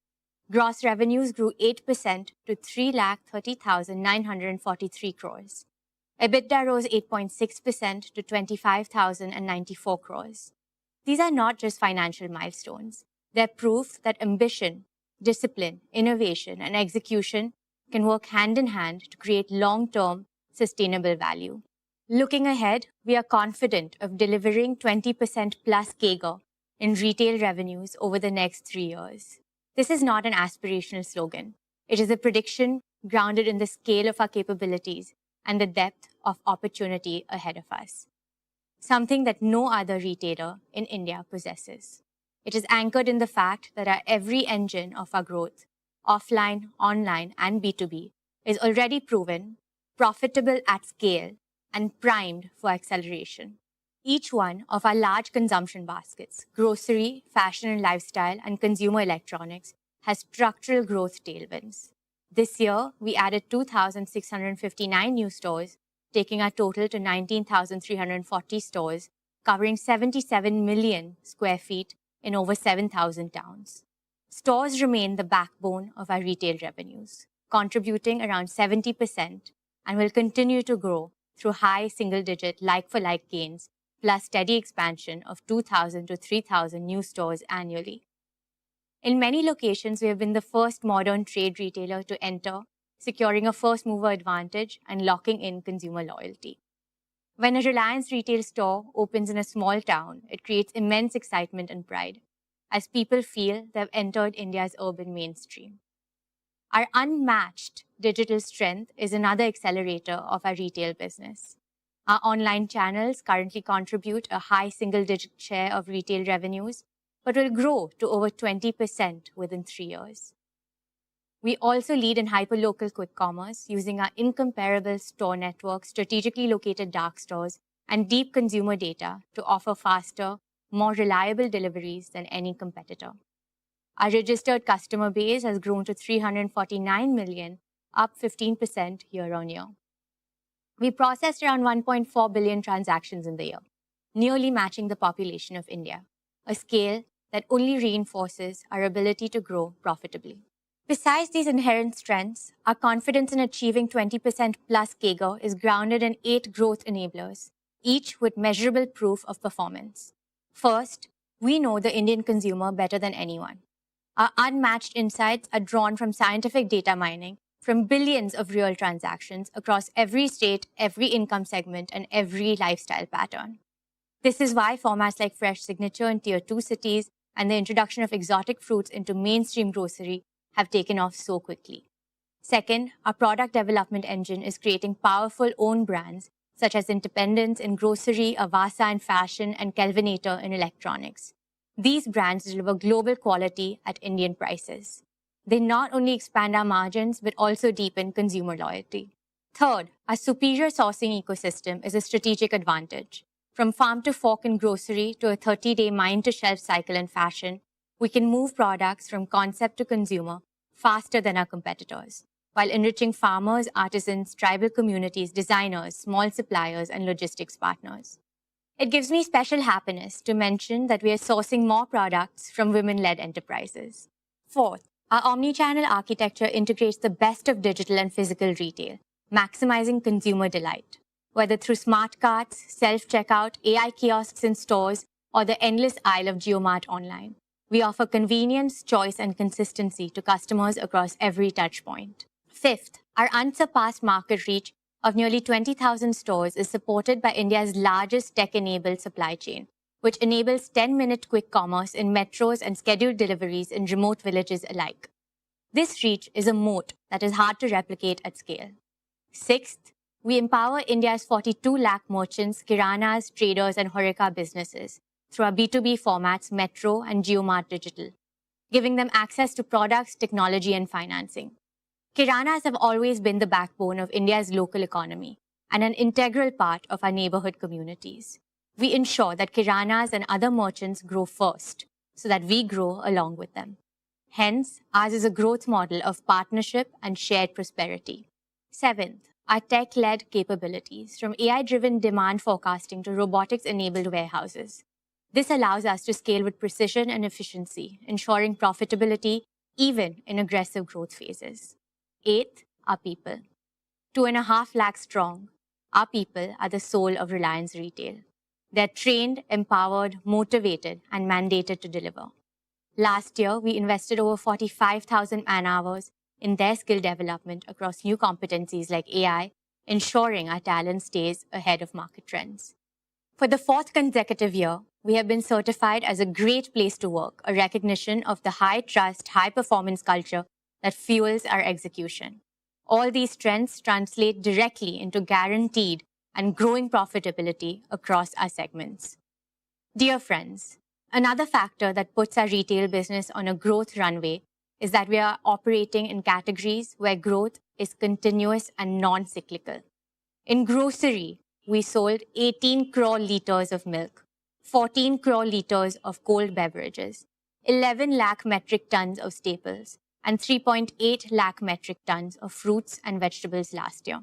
Gross revenues grew 8% to 3,30,943 crores. EBITDA rose 8.6% to 25,094 crores. These are not just financial milestones. They're proof that ambition, discipline, innovation, and execution can work hand in hand to create long-term, sustainable value. Looking ahead, we are confident of delivering 20% plus CAGR in retail revenues over the next 3 years. This is not an aspirational slogan. It is a prediction grounded in the scale of our capabilities and the depth of opportunity ahead of us, something that no other retailer in India possesses. It is anchored in the fact that our every engine of our growth, offline, online, and B2B, is already proven, profitable at scale, and primed for acceleration. Each one of our large consumption baskets, grocery, fashion and lifestyle, and consumer electronics, has structural growth tailwinds. This year, we added 2,659 new stores, taking our total to 19,340 stores, covering 77 million square feet in over 7,000 towns. Stores remain the backbone of our retail revenues, contributing around 70% and will continue to grow through high single-digit like-for-like gains, plus steady expansion of 2,000 to 3,000 new stores annually. In many locations, we have been the first modern trade retailer to enter, securing a first-mover advantage and locking in consumer loyalty. When a Reliance retail store opens in a small town, it creates immense excitement and pride, as people feel they have entered India's urban mainstream. Our unmatched digital strength is another accelerator of our retail business. Our online channels currently contribute a high single-digit share of retail revenues, but will grow to over 20% within 3 years. We also lead in hyperlocal quick commerce using our incomparable store network, strategically located dark stores, and deep consumer data to offer faster, more reliable deliveries than any competitor. Our registered customer base has grown to 349 million, up 15% year on year. We processed around 1.4 billion transactions in the year, nearly matching the population of India, a scale that only reinforces our ability to grow profitably. Besides these inherent strengths, our confidence in achieving 20% plus CAGR is grounded in 8 growth enablers, each with measurable proof of performance. First, we know the Indian consumer better than anyone. Our unmatched insights are drawn from scientific data mining, from billions of real transactions across every state, every income segment, and every lifestyle pattern. This is why formats like Fresh Signature in Tier 2 cities and the introduction of exotic fruits into mainstream grocery have taken off so quickly. Second, our product development engine is creating powerful own brands such as Independence in grocery, Avasa in fashion, and Kelvinator in electronics. These brands deliver global quality at Indian prices. They not only expand our margins, but also deepen consumer loyalty. Third, our superior sourcing ecosystem is a strategic advantage. From farm to fork in grocery to a 30-day mine-to-shelf cycle in fashion, we can move products from concept to consumer faster than our competitors, while enriching farmers, artisans, tribal communities, designers, small suppliers, and logistics partners. It gives me special happiness to mention that we are sourcing more products from women-led enterprises. Fourth, our omnichannel architecture integrates the best of digital and physical retail, maximizing consumer delight. Whether through smart carts, self-checkout, AI kiosks in stores, or the endless aisle of JioMart online, we offer convenience, choice, and consistency to customers across every touchpoint. Fifth, our unsurpassed market reach of nearly 20,000 stores is supported by India's largest tech-enabled supply chain, which enables 10-minute quick commerce in metros and scheduled deliveries in remote villages alike. This reach is a moat that is hard to replicate at scale. Sixth, we empower India's 42 lakh merchants, kiranas, traders, and horeca businesses through our B2B formats Metro and JioMart Digital, giving them access to products, technology, and financing. Kiranas have always been the backbone of India's local economy and an integral part of our neighborhood communities. We ensure that kiranas and other merchants grow first so that we grow along with them. Hence, ours is a growth model of partnership and shared prosperity. Seventh, our tech-led capabilities, from AI-driven demand forecasting to robotics-enabled warehouses. This allows us to scale with precision and efficiency, ensuring profitability even in aggressive growth phases. Eighth, our people. 2.5 lakh strong, our people are the soul of Reliance Retail. They're trained, empowered, motivated, and mandated to deliver. Last year, we invested over 45,000 man-hours in their skill development across new competencies like AI, ensuring our talent stays ahead of market trends. For the fourth consecutive year, we have been certified as a great place to work, a recognition of the high-trust, high-performance culture that fuels our execution. All these strengths translate directly into guaranteed and growing profitability across our segments. Dear friends, another factor that puts our retail business on a growth runway is that we are operating in categories where growth is continuous and non-cyclical. In grocery, we sold 18 crore liters of milk, 14 crore liters of cold beverages, 11 lakh metric tons of staples, and 3.8 lakh metric tons of fruits and vegetables last year.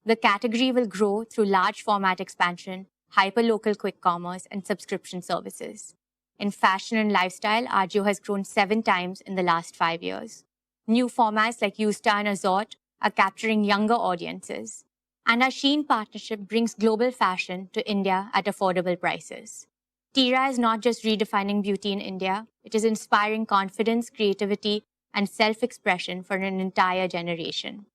The category will grow through large format expansion, hyperlocal quick commerce, and subscription services. In fashion and lifestyle, Ajio has grown 7 times in the last 5 years. New formats like Yousta and Azort are capturing younger audiences. And our Shein partnership brings global fashion to India at affordable prices. Tira is not just redefining beauty in India, it is inspiring confidence, creativity, and self-expression for an entire generation.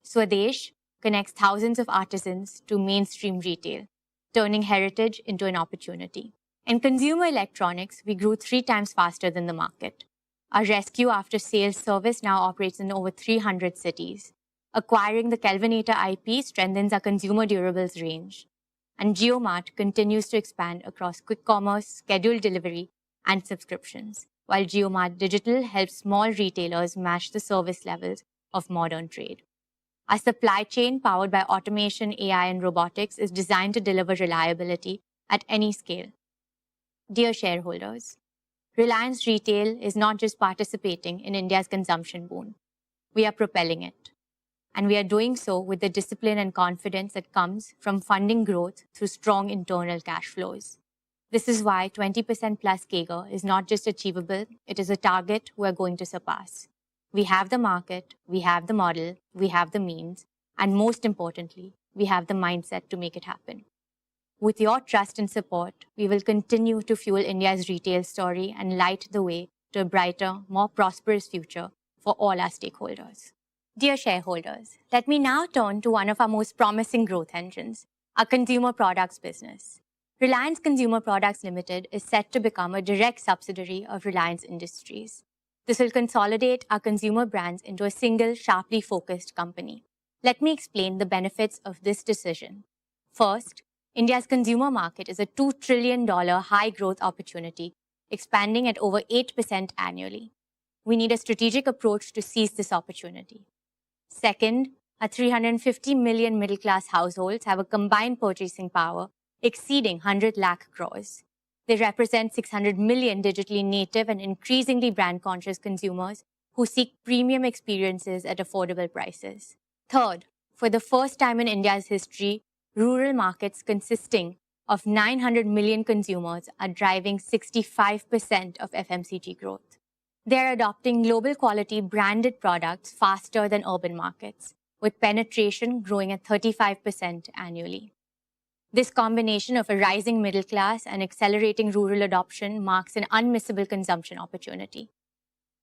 Swadesh connects thousands of artisans to mainstream retail, turning heritage into an opportunity. In consumer electronics, we grew 3 times faster than the market. Our rescue after-sales service now operates in over 300 cities. Acquiring the Kelvinator IP strengthens our consumer durables range. And JioMart continues to expand across quick commerce, scheduled delivery, and subscriptions, while JioMart Digital helps small retailers match the service levels of modern trade. Our supply chain, powered by automation, AI, and robotics, is designed to deliver reliability at any scale. Dear shareholders, Reliance Retail is not just participating in India's consumption boom. We are propelling it. And we are doing so with the discipline and confidence that comes from funding growth through strong internal cash flows. This is why 20% plus CAGR is not just achievable, it is a target we're going to surpass. We have the market, we have the model, we have the means, and most importantly, we have the mindset to make it happen. With your trust and support, we will continue to fuel India's retail story and light the way to a brighter, more prosperous future for all our stakeholders. Dear shareholders, let me now turn to one of our most promising growth engines, our consumer products business. Reliance Consumer Products Limited is set to become a direct subsidiary of Reliance Industries. This will consolidate our consumer brands into a single, sharply focused company. Let me explain the benefits of this decision. First, India's consumer market is a $2 trillion high-growth opportunity, expanding at over 8% annually. We need a strategic approach to seize this opportunity. Second, our 350 million middle-class households have a combined purchasing power exceeding 100 lakh crores. They represent 600 million digitally native and increasingly brand-conscious consumers who seek premium experiences at affordable prices. Third, for the first time in India's history, rural markets consisting of 900 million consumers are driving 65% of FMCG growth. They are adopting global quality branded products faster than urban markets, with penetration growing at 35% annually. This combination of a rising middle class and accelerating rural adoption marks an unmissable consumption opportunity.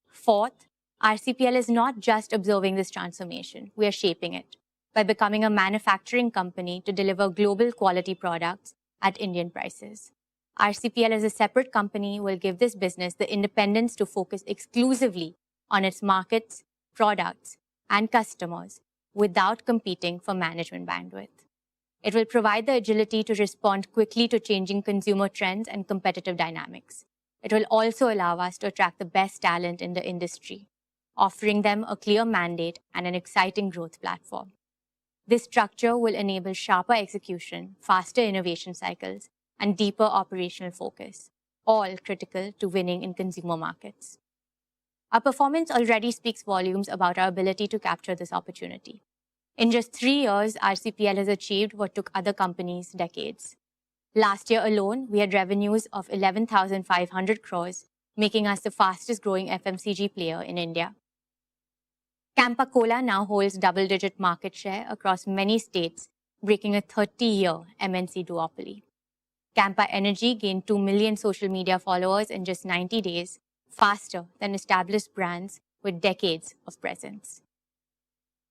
Fourth, RCPL is not just observing this transformation, we are shaping it by becoming a manufacturing company to deliver global quality products at Indian prices. RCPL as a separate company will give this business the independence to focus exclusively on its markets, products, and customers without competing for management bandwidth. It will provide the agility to respond quickly to changing consumer trends and competitive dynamics. It will also allow us to attract the best talent in the industry, offering them a clear mandate and an exciting growth platform. This structure will enable sharper execution, faster innovation cycles, and deeper operational focus, all critical to winning in consumer markets. Our performance already speaks volumes about our ability to capture this opportunity. In just 3 years, RCPL has achieved what took other companies decades. Last year alone, we had revenues of 11,500 crores, making us the fastest growing FMCG player in India. Campa Cola now holds double-digit market share across many states, breaking a 30-year MNC duopoly. Campa Energy gained 2 million social media followers in just 90 days, faster than established brands with decades of presence.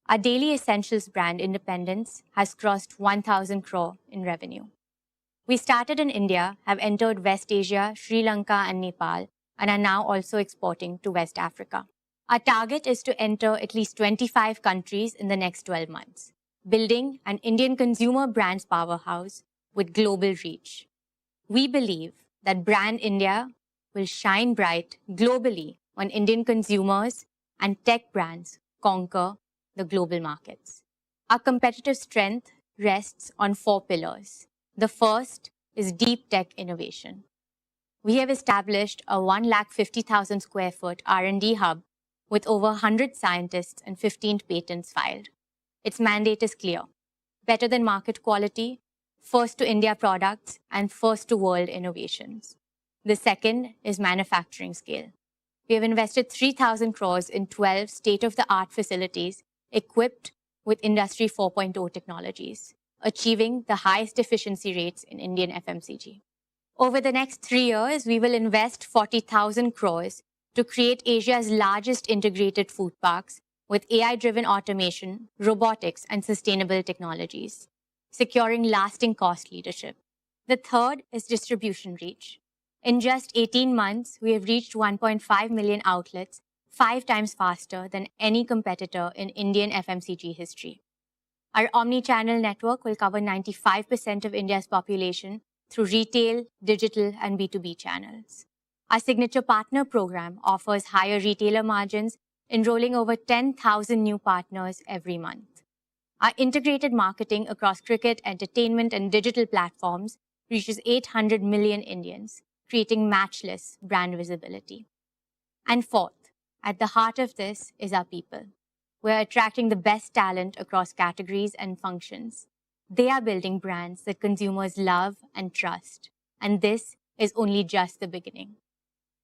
Our daily essentials brand, Independence, has crossed 1,000 crore in revenue. We started in India, have entered West Asia, Sri Lanka, and Nepal, and are now also exporting to West Africa. Our target is to enter at least 25 countries in the next 12 months, building an Indian consumer brands powerhouse with global reach. We believe that Brand India will shine bright globally when Indian consumers and tech brands conquer the global markets. Our competitive strength rests on 4 pillars. The first is deep tech innovation. We have established a 150,000 square foot R&D hub with over 100 scientists and 15 patents filed. Its mandate is clear: better than market quality, first to India products, and first to world innovations. The second is manufacturing scale. We have invested 3,000 crores in 12 state-of-the-art facilities equipped with Industry 4.0 technologies, achieving the highest efficiency rates in Indian FMCG. Over the next 3 years, we will invest 40,000 crores to create Asia's largest integrated food parks with AI-driven automation, robotics, and sustainable technologies, securing lasting cost leadership. The third is distribution reach. In just 18 months, we have reached 1.5 million outlets, 5 times faster than any competitor in Indian FMCG history. Our omni-channel network will cover 95% of India's population through retail, digital, and B2B channels. Our signature partner program offers higher retailer margins, enrolling over 10,000 new partners every month. Our integrated marketing across cricket, entertainment, and digital platforms reaches 800 million Indians, creating matchless brand visibility. And fourth, at the heart of this is our people. We're attracting the best talent across categories and functions. They are building brands that consumers love and trust. And this is only just the beginning.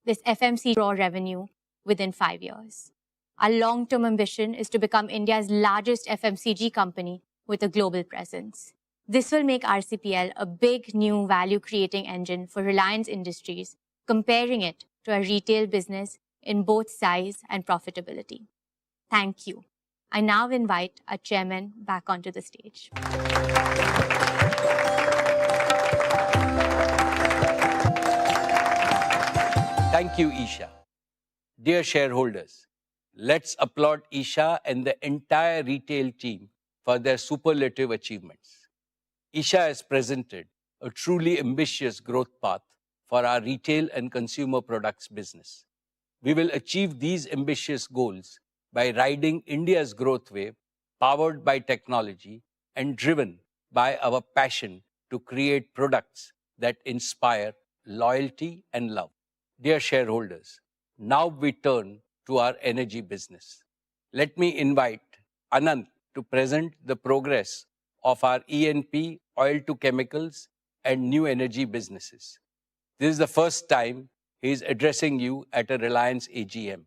This FMCG raw revenue within 5 years. Our long-term ambition is to become India's largest FMCG company with a global presence. This will make RCPL a big new value-creating engine for Reliance Industries, comparing it to a retail business in both size and profitability. Thank you. I now invite our chairman back onto the stage. Thank you, Isha. Dear shareholders, let's applaud Isha and the entire retail team for their superlative achievements. Isha has presented a truly ambitious growth path for our retail and consumer products business. We will achieve these ambitious goals by riding India's growth wave, powered by technology and driven by our passion to create products that inspire loyalty and love. Dear shareholders, now we turn to our energy business. Let me invite Anand to present the progress of our E&P, oil to chemicals, and new energy businesses. This is the first time he is addressing you at a Reliance AGM.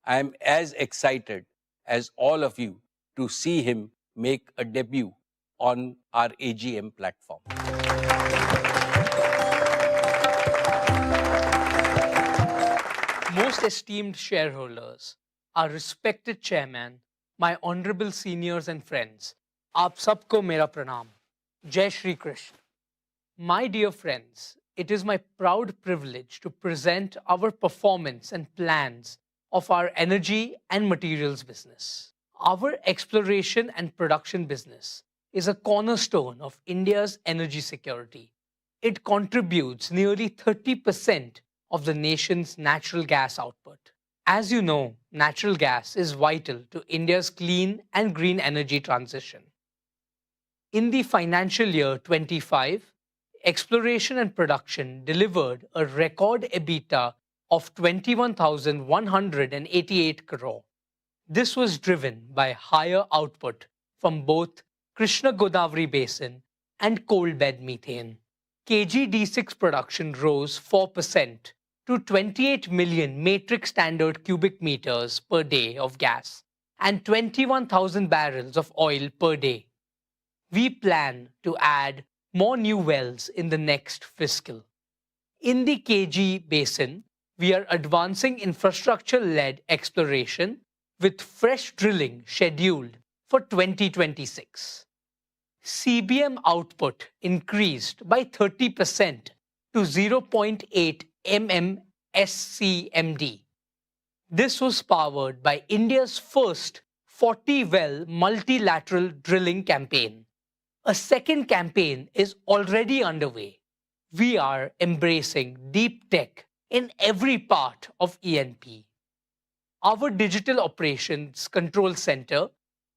I am as excited as all of you to see him make a debut on our AGM platform. Most esteemed shareholders, our respected chairman, my honorable seniors and friends, aap sabko mera pranam. Jai Shri Krishna. My dear friends, it is my proud privilege to present our performance and plans of our energy and materials business. Our exploration and production business is a cornerstone of India's energy security. It contributes nearly 30% of the nation's natural gas output. As you know, natural gas is vital to India's clean and green energy transition. In the financial year 25, exploration and production delivered a record EBITDA of 21,188 crore. This was driven by higher output from both Krishna Godavari Basin and coal bed methane. KG-D6 production rose 4% to 28 million metric standard cubic meters per day of gas and 21,000 barrels of oil per day. We plan to add more new wells in the next fiscal. In the KG Basin, we are advancing infrastructure-led exploration with fresh drilling scheduled for 2026. CBM output increased by 30% to 0.8 MMSCMD. This was powered by India's first 40-well multilateral drilling campaign. A second campaign is already underway. We are embracing deep tech in every part of E&P. Our digital operations control center,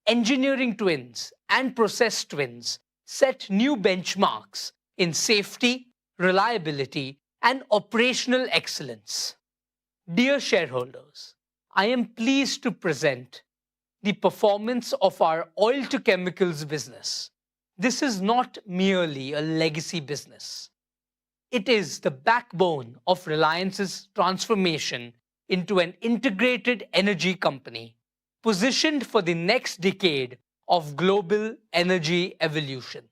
engineering twins, and process twins set new benchmarks in safety, reliability, and operational excellence. Dear shareholders, I am pleased to present the performance of our oil to chemicals business. This is not merely a legacy business. It is the backbone of Reliance's transformation into an integrated energy company, positioned for the next decade of global energy evolution.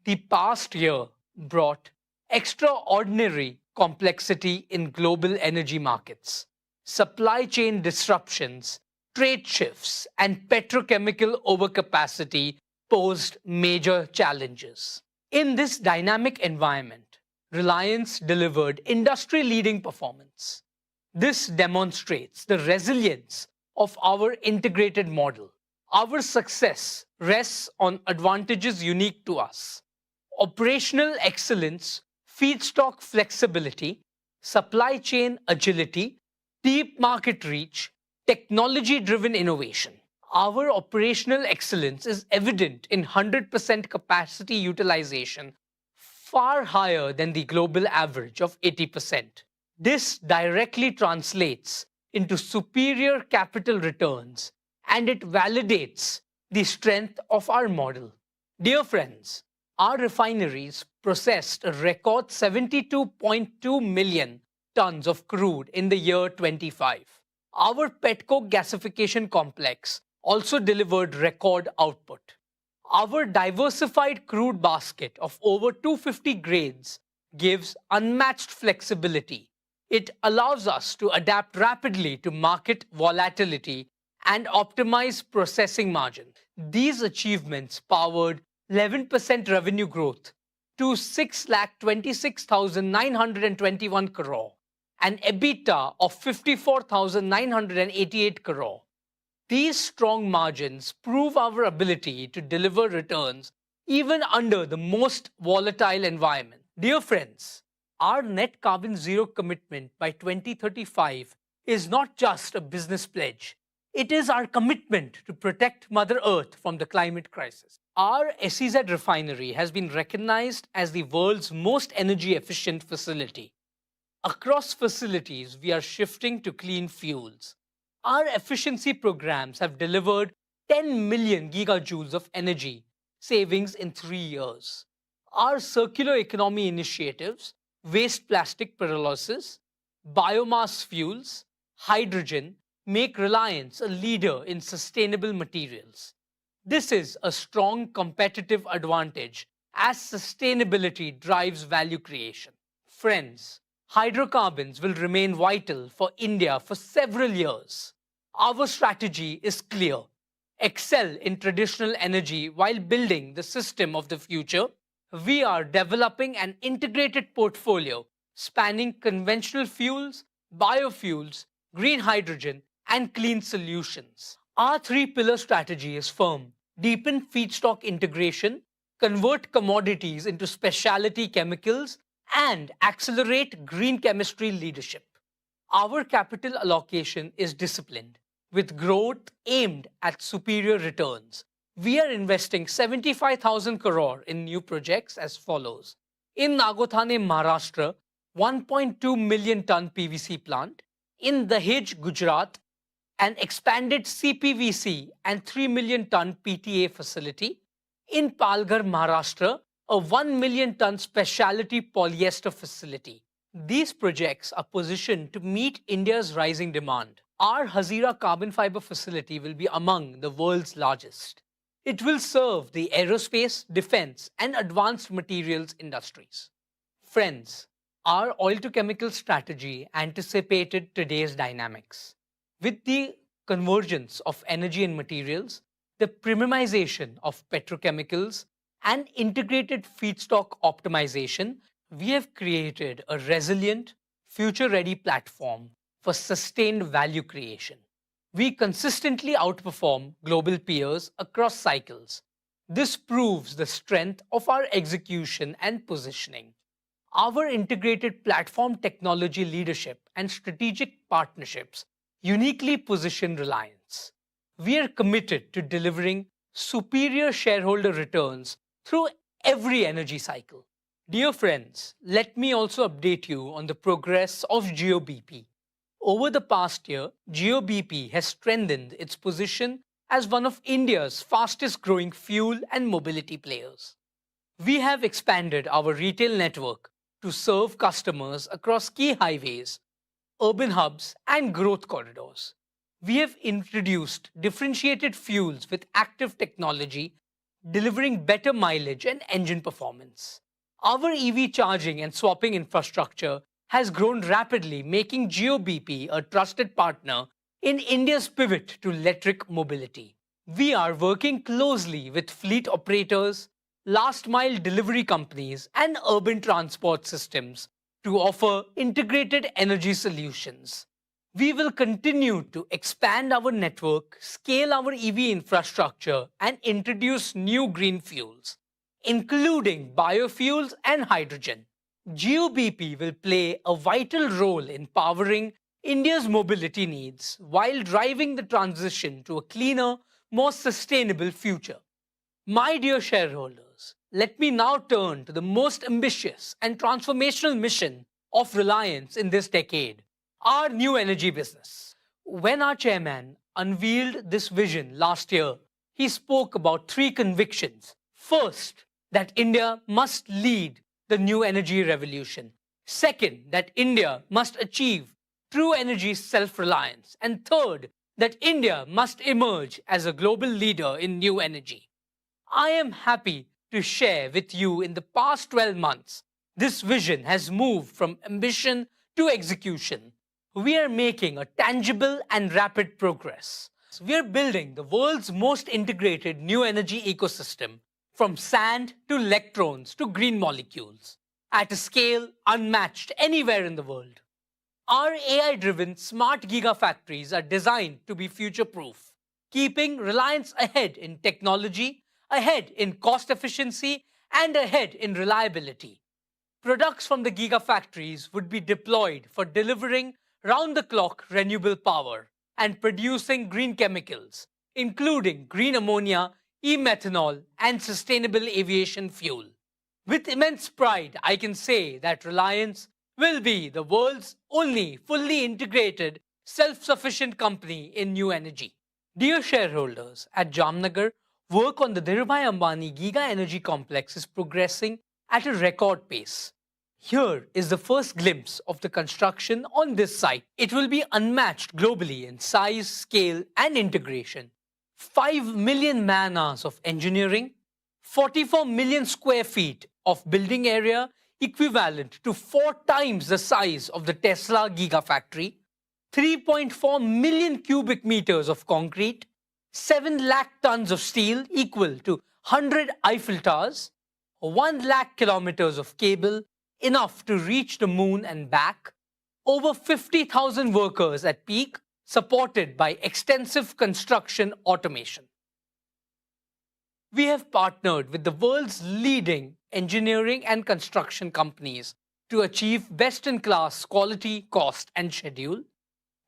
The past year brought extraordinary complexity in global energy markets. Supply chain disruptions, trade shifts, and petrochemical overcapacity posed major challenges. In this dynamic environment, Reliance delivered industry-leading performance. This demonstrates the resilience of our integrated model. Our success rests on advantages unique to us: operational excellence, feedstock flexibility, supply chain agility, deep market reach, technology-driven innovation. Our operational excellence is evident in 100% capacity utilization, far higher than the global average of 80%. This directly translates into superior capital returns, and it validates the strength of our model. Dear friends, our refineries processed a record 72.2 million tons of crude in the year 25. Our petcoke gasification complex also delivered record output. Our diversified crude basket of over 250 grades gives unmatched flexibility. It allows us to adapt rapidly to market volatility and optimize processing margins. These achievements powered 11% revenue growth to 6,26,921 crore and EBITDA of 54,988 crore. These strong margins prove our ability to deliver returns even under the most volatile environment. Dear friends, our net carbon zero commitment by 2035 is not just a business pledge. It is our commitment to protect Mother Earth from the climate crisis. Our SEZ refinery has been recognized as the world's most energy efficient facility. Across facilities, we are shifting to clean fuels. Our efficiency programs have delivered 10 million gigajoules of energy savings in 3 years. Our circular economy initiatives, waste plastic pyrolysis, biomass fuels, hydrogen, make Reliance a leader in sustainable materials. This is a strong competitive advantage as sustainability drives value creation. Friends, hydrocarbons will remain vital for India for several years. Our strategy is clear. Excel in traditional energy while building the system of the future. We are developing an integrated portfolio spanning conventional fuels, biofuels, green hydrogen, and clean solutions. Our three-pillar strategy is firm. Deepen feedstock integration, convert commodities into specialty chemicals, and accelerate green chemistry leadership. Our capital allocation is disciplined, with growth aimed at superior returns. We are investing 75,000 crore in new projects as follows. In Nagothane, Maharashtra, 1.2 million ton PVC plant. In Dahej, Gujarat, an expanded CPVC and 3 million ton PTA facility. In Palghar, Maharashtra, a 1 million ton specialty polyester facility. These projects are positioned to meet India's rising demand. Our Hazira carbon fiber facility will be among the world's largest. It will serve the aerospace, defense, and advanced materials industries. Friends, our oil-to-chemical strategy anticipated today's dynamics. With the convergence of energy and materials, the premiumization of petrochemicals, and integrated feedstock optimization, we have created a resilient, future-ready platform for sustained value creation. We consistently outperform global peers across cycles. This proves the strength of our execution and positioning. Our integrated platform technology leadership and strategic partnerships uniquely position Reliance. We are committed to delivering superior shareholder returns through every energy cycle. Dear friends, let me also update you on the progress of GeoBP. Over the past year, GeoBP has strengthened its position as one of India's fastest growing fuel and mobility players. We have expanded our retail network to serve customers across key highways, urban hubs, and growth corridors. We have introduced differentiated fuels with active technology, delivering better mileage and engine performance. Our EV charging and swapping infrastructure has grown rapidly, making GeoBP a trusted partner in India's pivot to electric mobility. We are working closely with fleet operators, last-mile delivery companies, and urban transport systems to offer integrated energy solutions. We will continue to expand our network, scale our EV infrastructure, and introduce new green fuels, including biofuels and hydrogen. GeoBP will play a vital role in powering India's mobility needs while driving the transition to a cleaner, more sustainable future. My dear shareholders, let me now turn to the most ambitious and transformational mission of Reliance in this decade, our new energy business. When our chairman unveiled this vision last year, he spoke about three convictions. First, that India must lead the new energy revolution. Second, that India must achieve true energy self-reliance. And third, that India must emerge as a global leader in new energy. I am happy to share with you in the past 12 months, this vision has moved from ambition to execution. We are making a tangible and rapid progress. We are building the world's most integrated new energy ecosystem, from sand to electrons to green molecules, at a scale unmatched anywhere in the world. Our AI-driven smart gigafactories are designed to be future-proof, keeping Reliance ahead in technology, ahead in cost efficiency, and ahead in reliability. Products from the gigafactories would be deployed for delivering round-the-clock renewable power and producing green chemicals, including green ammonia, e-methanol, and sustainable aviation fuel. With immense pride, I can say that Reliance will be the world's only fully integrated self-sufficient company in new energy. Dear shareholders, at Jamnagar, work on the Dhirubhai Ambani Giga Energy Complex is progressing at a record pace. Here is the first glimpse of the construction on this site. It will be unmatched globally in size, scale, and integration. 5 million man-hours of engineering, 44 million square feet of building area equivalent to 4 times the size of the Tesla Gigafactory, 3.4 million cubic meters of concrete, 7 lakh tons of steel equal to 100 Eiffel Towers, 1 lakh kilometers of cable, enough to reach the moon and back, over 50,000 workers at peak, supported by extensive construction automation. We have partnered with the world's leading engineering and construction companies to achieve best-in-class quality, cost, and schedule.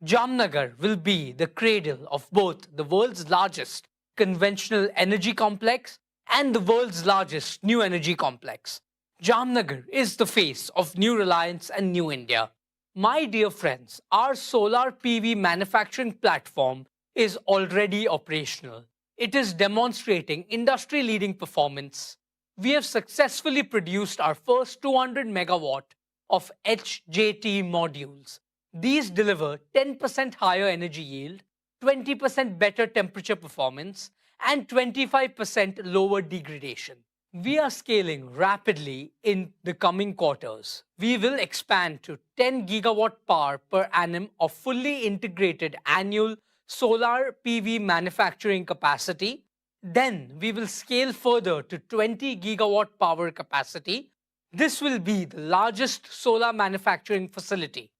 Jamnagar will be the cradle of both the world's largest conventional energy complex and the world's largest new energy complex. Jamnagar is the face of New Reliance and New India. My dear friends, our solar PV manufacturing platform is already operational. It is demonstrating industry-leading performance. We have successfully produced our first 200 megawatt of HJT modules. These deliver 10% higher energy yield, 20% better temperature performance, and 25% lower degradation. We are scaling rapidly in the coming quarters. We will expand to 10 gigawatt power per annum of fully integrated annual solar PV manufacturing capacity. Then we will scale further to 20 gigawatt power capacity. This will be the largest solar manufacturing facility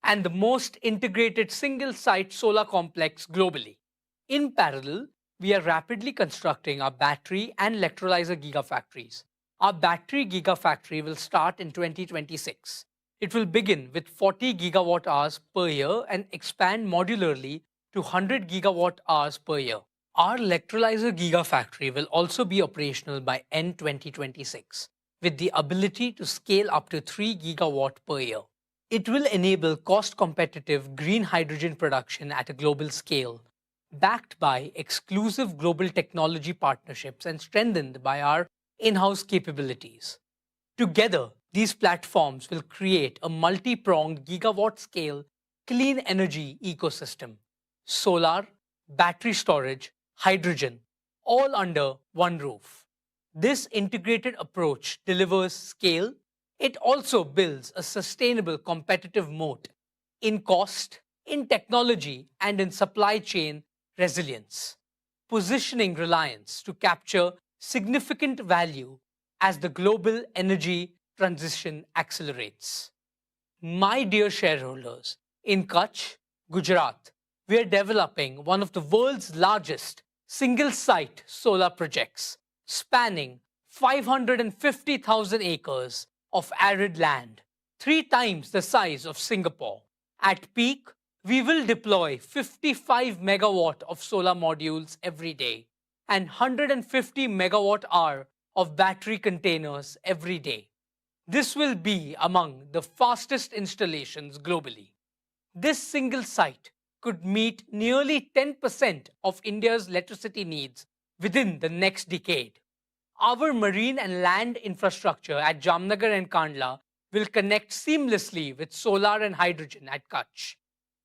and the most integrated single-site solar complex globally. In parallel, we are rapidly constructing our battery and electrolyzer gigafactories. Our battery gigafactory will start in 2026. It will begin with 40 gigawatt hours per year and expand modularly to 100 gigawatt hours per year. Our electrolyzer gigafactory will also be operational by end 2026, with the ability to scale up to 3 gigawatt per year. It will enable cost-competitive green hydrogen production at a global scale, backed by exclusive global technology partnerships and strengthened by our in-house capabilities. Together, these platforms will create a multi-pronged gigawatt-scale clean energy ecosystem: solar, battery storage, hydrogen, all under one roof. This integrated approach delivers scale. It also builds a sustainable competitive moat in cost, in technology, and in supply chain resilience, positioning Reliance to capture significant value as the global energy transition accelerates. My dear shareholders, in Kutch, Gujarat, we are developing one of the world's largest single-site solar projects, spanning 550,000 acres of arid land, 3 times the size of Singapore. At peak, we will deploy 55 megawatt of solar modules every day and 150 megawatt hour of battery containers every day. This will be among the fastest installations globally. This single site could meet nearly 10% of India's electricity needs within the next decade. Our marine and land infrastructure at Jamnagar and Kandla will connect seamlessly with solar and hydrogen at Kutch.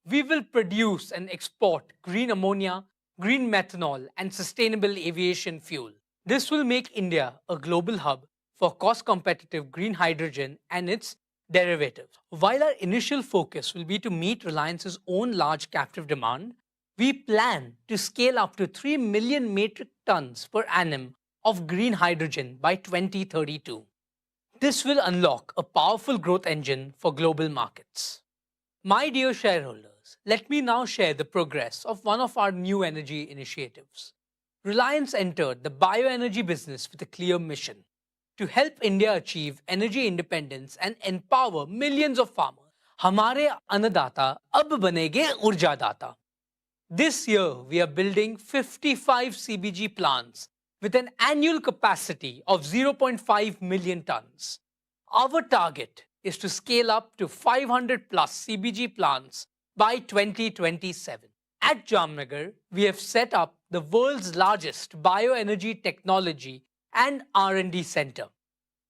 We will produce and export green ammonia, green methanol, and sustainable aviation fuel. This will make India a global hub for cost-competitive green hydrogen and its derivatives. While our initial focus will be to meet Reliance's own large captive demand, we plan to scale up to 3 million metric tons per annum of green hydrogen by 2032. This will unlock a powerful growth engine for global markets. My dear shareholders, let me now share the progress of one of our new energy initiatives. Reliance entered the bioenergy business with a clear mission: to help India achieve energy independence and empower millions of farmers. Hamare annadata ab banege urjadata. This year, we are building 55 CBG plants with an annual capacity of 0.5 million tons. Our target is to scale up to 500 plus CBG plants by 2027. At Jamnagar, we have set up the world's largest bioenergy technology and R&D center.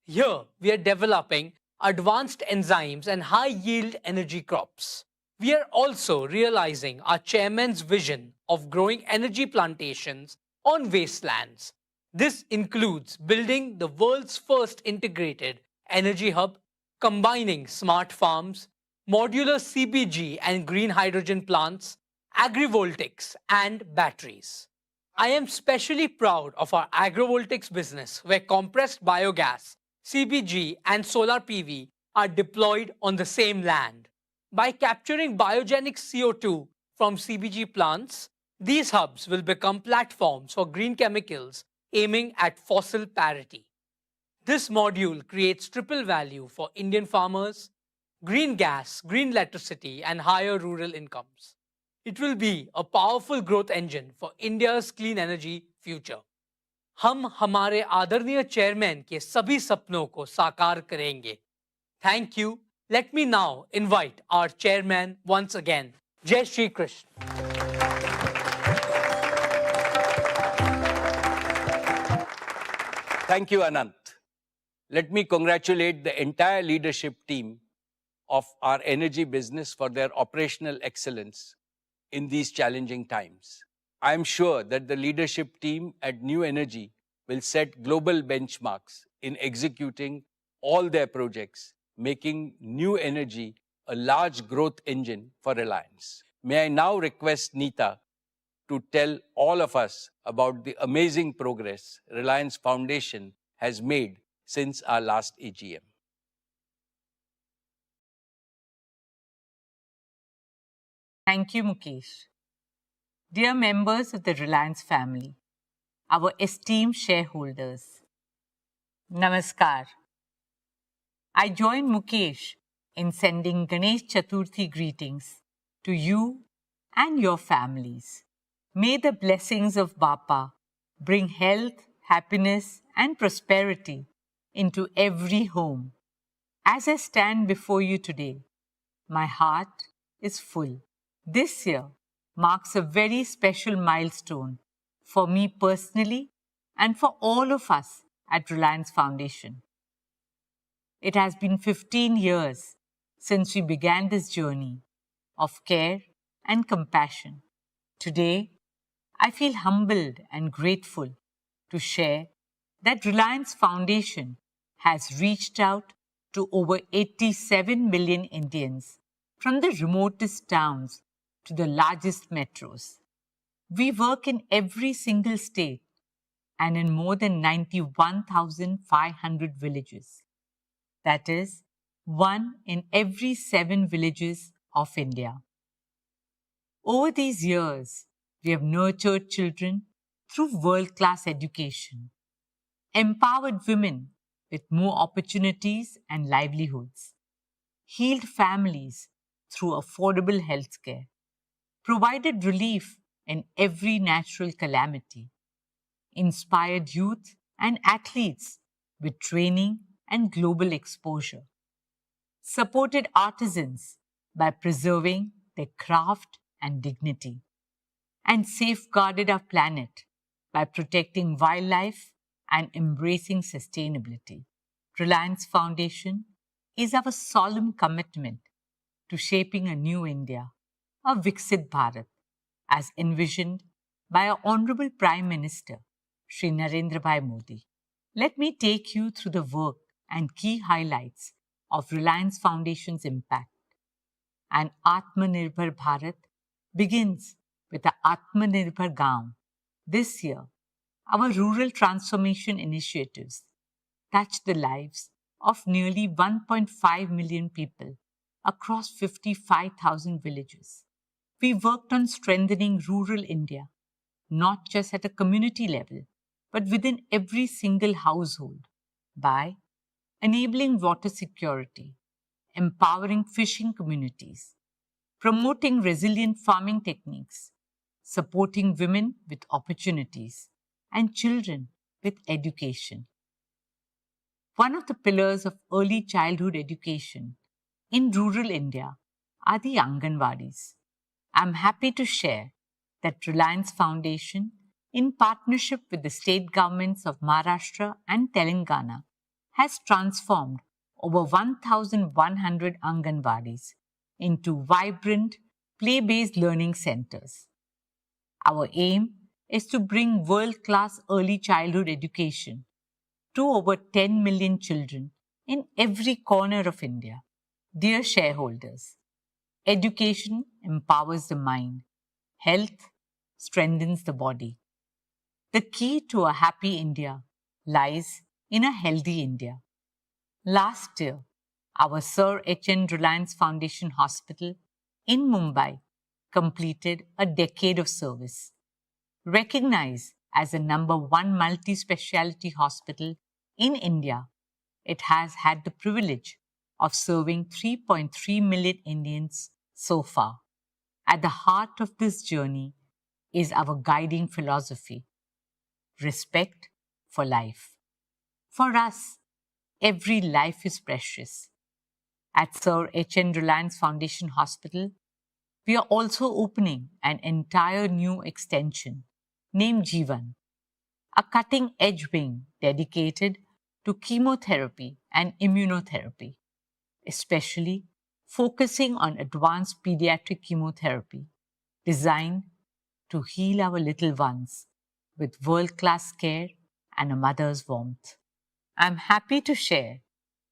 Here, we are developing advanced enzymes and high-yield energy crops. We are also realizing our chairman's vision of growing energy plantations on wastelands. This includes building the world's first integrated energy hub, combining smart farms, modular CBG and green hydrogen plants, agrivoltaics, and batteries. I am specially proud of our agrovoltaics business, where compressed biogas, CBG, and solar PV are deployed on the same land. By capturing biogenic CO2 from CBG plants, these hubs will become platforms for green chemicals aiming at fossil parity. This module creates triple value for Indian farmers: green gas, green electricity, and higher rural incomes. It will be a powerful growth engine for India's clean energy future. हम हमारे आदरणीय chairman के सभी सपनों को साकार करेंगे. Thank you. Let me now invite our chairman once again. Jai Shri Krishna. Thank you, Anant. Let me congratulate the entire leadership team of our energy business for their operational excellence in these challenging times. I am sure that the leadership team at New Energy will set global benchmarks in executing all their projects, making New Energy a large growth engine for Reliance. May I now request Neeta to tell all of us about the amazing progress Reliance Foundation has made since our last AGM. Thank you, Mukesh. Dear members of the Reliance family, our esteemed shareholders, Namaskar. I join Mukesh in sending Ganesh Chaturthi greetings to you and your families. May the blessings of Bapa bring health, happiness, and prosperity into every home. As I stand before you today, my heart is full. This year marks a very special milestone for me personally and for all of us at Reliance Foundation. It has been 15 years since we began this journey of care and compassion. Today, I feel humbled and grateful to share that Reliance Foundation has reached out to over 87 million Indians from the remotest towns to the largest metros. We work in every single state and in more than 91,500 villages. That is, 1 in every 7 villages of India. Over these years, we have nurtured children through world-class education, empowered women with more opportunities and livelihoods, healed families through affordable healthcare, provided relief in every natural calamity, inspired youth and athletes with training and global exposure, supported artisans by preserving their craft and dignity, and safeguarded our planet by protecting wildlife and embracing sustainability. Reliance Foundation is our solemn commitment to shaping a new India, a Viksit Bharat, as envisioned by our Honorable Prime Minister, Shri Narendra Bhai Modi. Let me take you through the work and key highlights of Reliance Foundation's impact. An Atmanirbhar Bharat begins with the Atmanirbhar Gaon. This year, our rural transformation initiatives touch the lives of nearly 1.5 million people across 55,000 villages. We worked on strengthening rural India, not just at a community level, but within every single household, by enabling water security, empowering fishing communities, promoting resilient farming techniques, supporting women with opportunities, and children with education. One of the pillars of early childhood education in rural India are the Anganwadis. I'm happy to share that Reliance Foundation, in partnership with the state governments of Maharashtra and Telangana, has transformed over 1,100 Anganwadis into vibrant, play-based learning centers. Our aim is to bring world-class early childhood education to over 10 million children in every corner of India. Dear shareholders, education empowers the mind. Health strengthens the body. The key to a happy India lies in a healthy India. Last year, our Sir H.N. Reliance Foundation Hospital in Mumbai completed a decade of service. Recognized as the #1 multi-speciality hospital in India, it has had the privilege of serving 3.3 million Indians so far. At the heart of this journey is our guiding philosophy: respect for life. For us, every life is precious. At Sir H.N. Reliance Foundation Hospital, we are also opening an entire new extension named Jeevan, a cutting-edge wing dedicated to chemotherapy and immunotherapy, especially focusing on advanced pediatric chemotherapy designed to heal our little ones with world-class care and a mother's warmth. I'm happy to share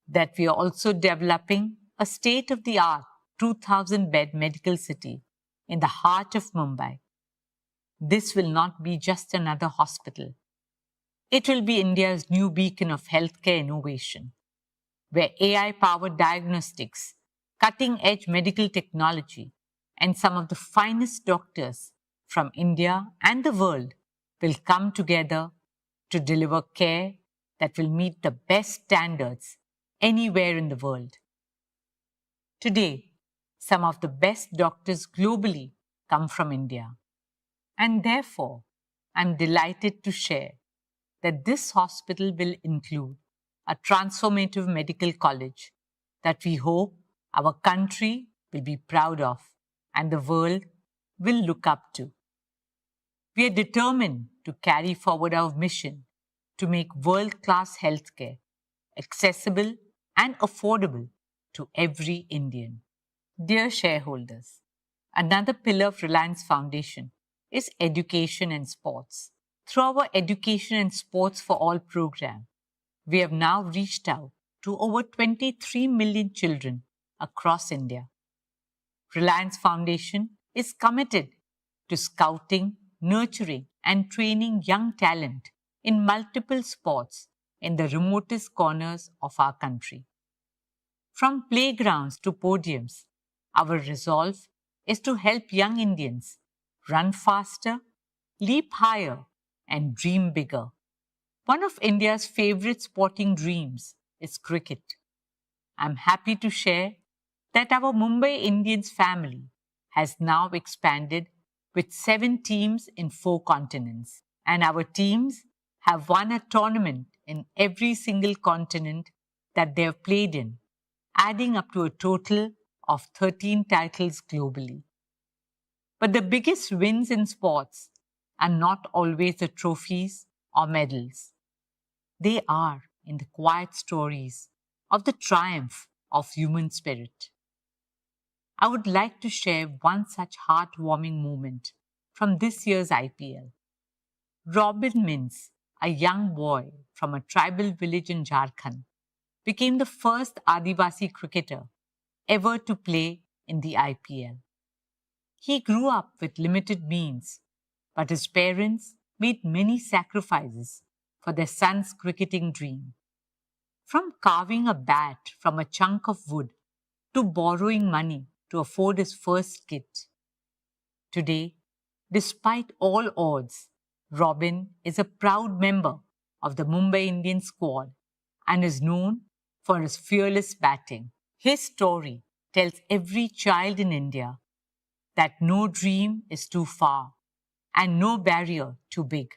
that we are also developing a state-of-the-art 2,000-bed medical city in the heart of Mumbai. This will not be just another hospital. It will be India's new beacon of healthcare innovation, where AI-powered diagnostics, cutting-edge medical technology, and some of the finest doctors from India and the world will come together to deliver care that will meet the best standards anywhere in the world. Today, some of the best doctors globally come from India. And therefore, I'm delighted to share that this hospital will include a transformative medical college that we hope our country will be proud of and the world will look up to. We are determined to carry forward our mission to make world-class healthcare accessible and affordable to every Indian. Dear shareholders, another pillar of Reliance Foundation is education and sports. Through our Education and Sports for All program, we have now reached out to over 23 million children across India. Reliance Foundation is committed to scouting, nurturing, and training young talent in multiple sports in the remotest corners of our country. From playgrounds to podiums, our resolve is to help young Indians run faster, leap higher, and dream bigger. One of India's favorite sporting dreams is cricket. I'm happy to share that our Mumbai Indians family has now expanded with 7 teams in 4 continents, and our teams have won a tournament in every single continent that they have played in, adding up to a total of 13 titles globally. But the biggest wins in sports are not always the trophies or medals. They are in the quiet stories of the triumph of human spirit. I would like to share one such heartwarming moment from this year's IPL. Robin Mintz, a young boy from a tribal village in Jharkhand, became the first Adivasi cricketer ever to play in the IPL. He grew up with limited means, but his parents made many sacrifices for their son's cricketing dream. From carving a bat from a chunk of wood to borrowing money to afford his first kit. Today, despite all odds, Robin is a proud member of the Mumbai Indians squad and is known for his fearless batting. His story tells every child in India that no dream is too far and no barrier too big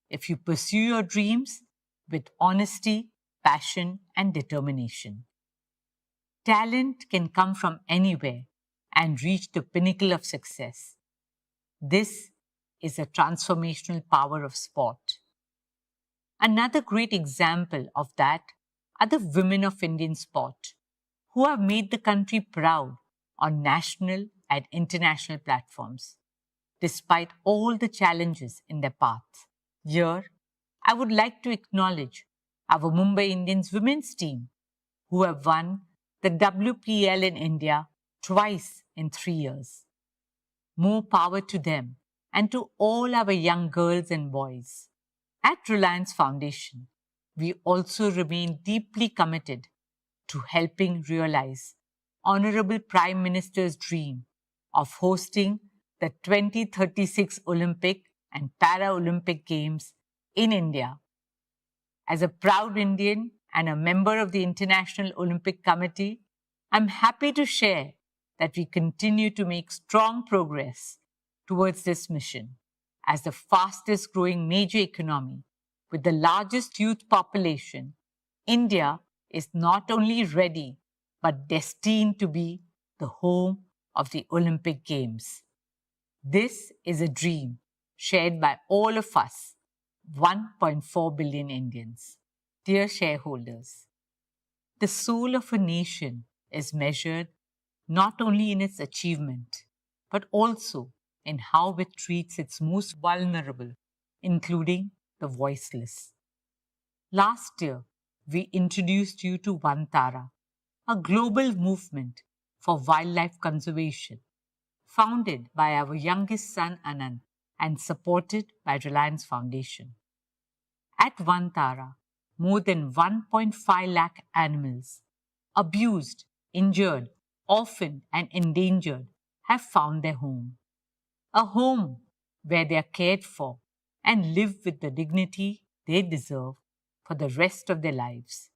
if you pursue your dreams with honesty, passion, and determination. Talent can come from anywhere, and reach the pinnacle of success. This is the transformational power of sport. Another great example of that are the women of Indian sport, who have made the country proud on national and international platforms, despite all the challenges in their path. Here, I would like to acknowledge our Mumbai Indians women's team, who have won the WPL in India twice in 3 years. More power to them and to all our young girls and boys. At Reliance Foundation, we also remain deeply committed to helping realize Honorable Prime Minister's dream of hosting the 2036 Olympic and Paralympic Games in India. As a proud Indian and a member of the International Olympic Committee, I'm happy to share that we continue to make strong progress towards this mission. As the fastest growing major economy with the largest youth population, India is not only ready but destined to be the home of the Olympic Games. This is a dream shared by all of us, 1.4 billion Indians. Dear shareholders, the soul of a nation is measured not only in its achievement, but also in how it treats its most vulnerable, including the voiceless. Last year, we introduced you to Vantara, a global movement for wildlife conservation, founded by our youngest son Anand and supported by Reliance Foundation. At Vantara, more than 1.5 lakh animals, abused, injured, orphaned, and endangered, have found their home. A home where they are cared for and live with the dignity they deserve for the rest of their lives.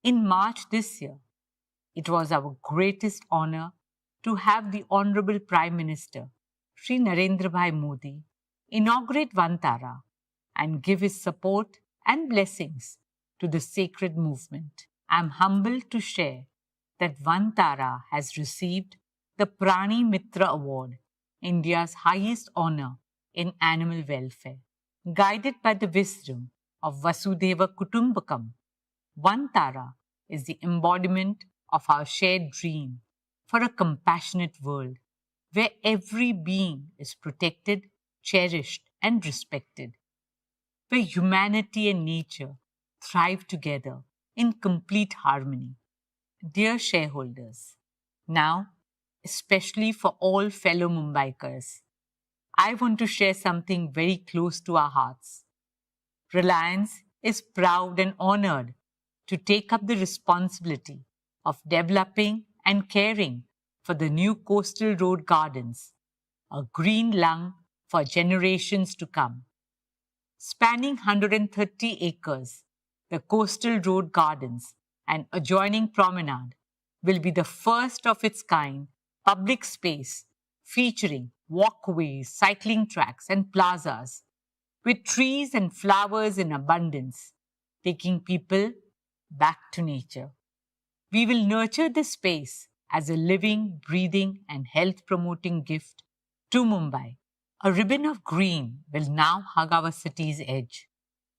In March this year, it was our greatest honor to have the Honorable Prime Minister, Shri Narendra Bhai Modi, inaugurate Vantara and give his support and blessings to the sacred movement. I am humbled to share that Vantara has received the Prani Mitra Award, India's highest honor in animal welfare. Guided by the wisdom of Vasudhaiva Kutumbakam, Vantara is the embodiment of our shared dream for a compassionate world where every being is protected, cherished, and respected, where humanity and nature thrive together in complete harmony. Dear shareholders, now, especially for all fellow Mumbaikars, I want to share something very close to our hearts. Reliance is proud and honored to take up the responsibility of developing and caring for the new coastal road gardens, a green lung for generations to come. Spanning 130 acres, the coastal road gardens and adjoining promenade will be the first of its kind public space featuring walkways, cycling tracks, and plazas with trees and flowers in abundance, taking people back to nature. We will nurture this space as a living, breathing, and health-promoting gift to Mumbai. A ribbon of green will now hug our city's edge,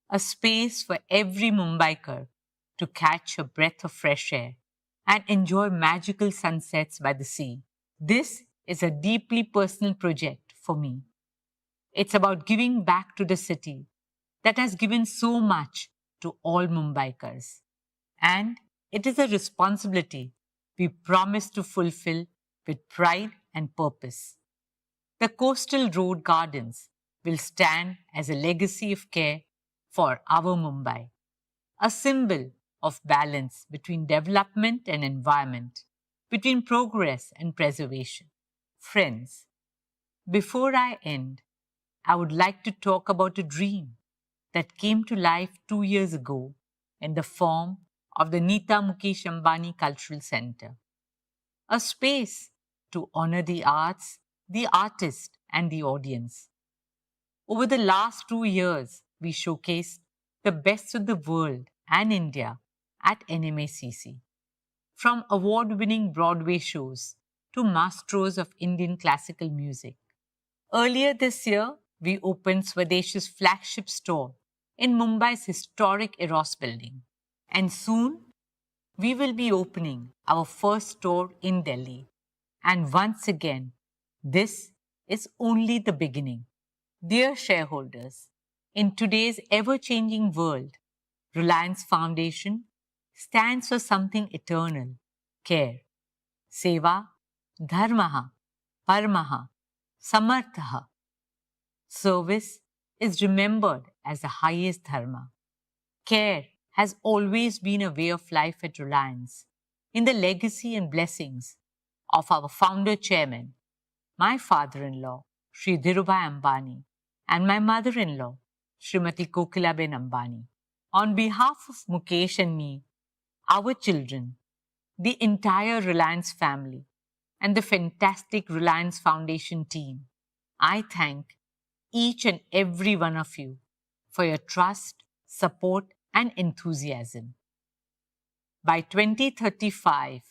a space for every Mumbaikar to catch a breath of fresh air and enjoy magical sunsets by the sea. This is a deeply personal project for me. It's about giving back to the city that has given so much to all Mumbaikars. And it is a responsibility we promise to fulfill with pride and purpose. The coastal road gardens will stand as a legacy of care for our Mumbai, a symbol of balance between development and environment, between progress and preservation. Friends, before I end, I would like to talk about a dream that came to life 2 years ago in the form of the Nita Mukesh Ambani Cultural Center, a space to honor the arts, the artist, and the audience. Over the last 2 years, we showcased the best of the world and India at NMACC. From award-winning Broadway shows to to maestros of Indian classical music. Earlier this year, we opened Swadesh's flagship store in Mumbai's historic Eros building. And soon, we will be opening our first store in Delhi. And once again, this is only the beginning. Dear shareholders, in today's ever-changing world, Reliance Foundation stands for something eternal: care. Seva, dharmaha, paramaha, samarthaha. Service is remembered as the highest dharma. Care has always been a way of life at Reliance, in the legacy and blessings of our founder chairman, my father-in-law, Shri Dhirubhai Ambani, and my mother-in-law, Srimati Kokilaben Ambani. On behalf of Mukesh and me, our children, the entire Reliance family, and the fantastic Reliance Foundation team, I thank each and every one of you for your trust, support, and enthusiasm. By 2035,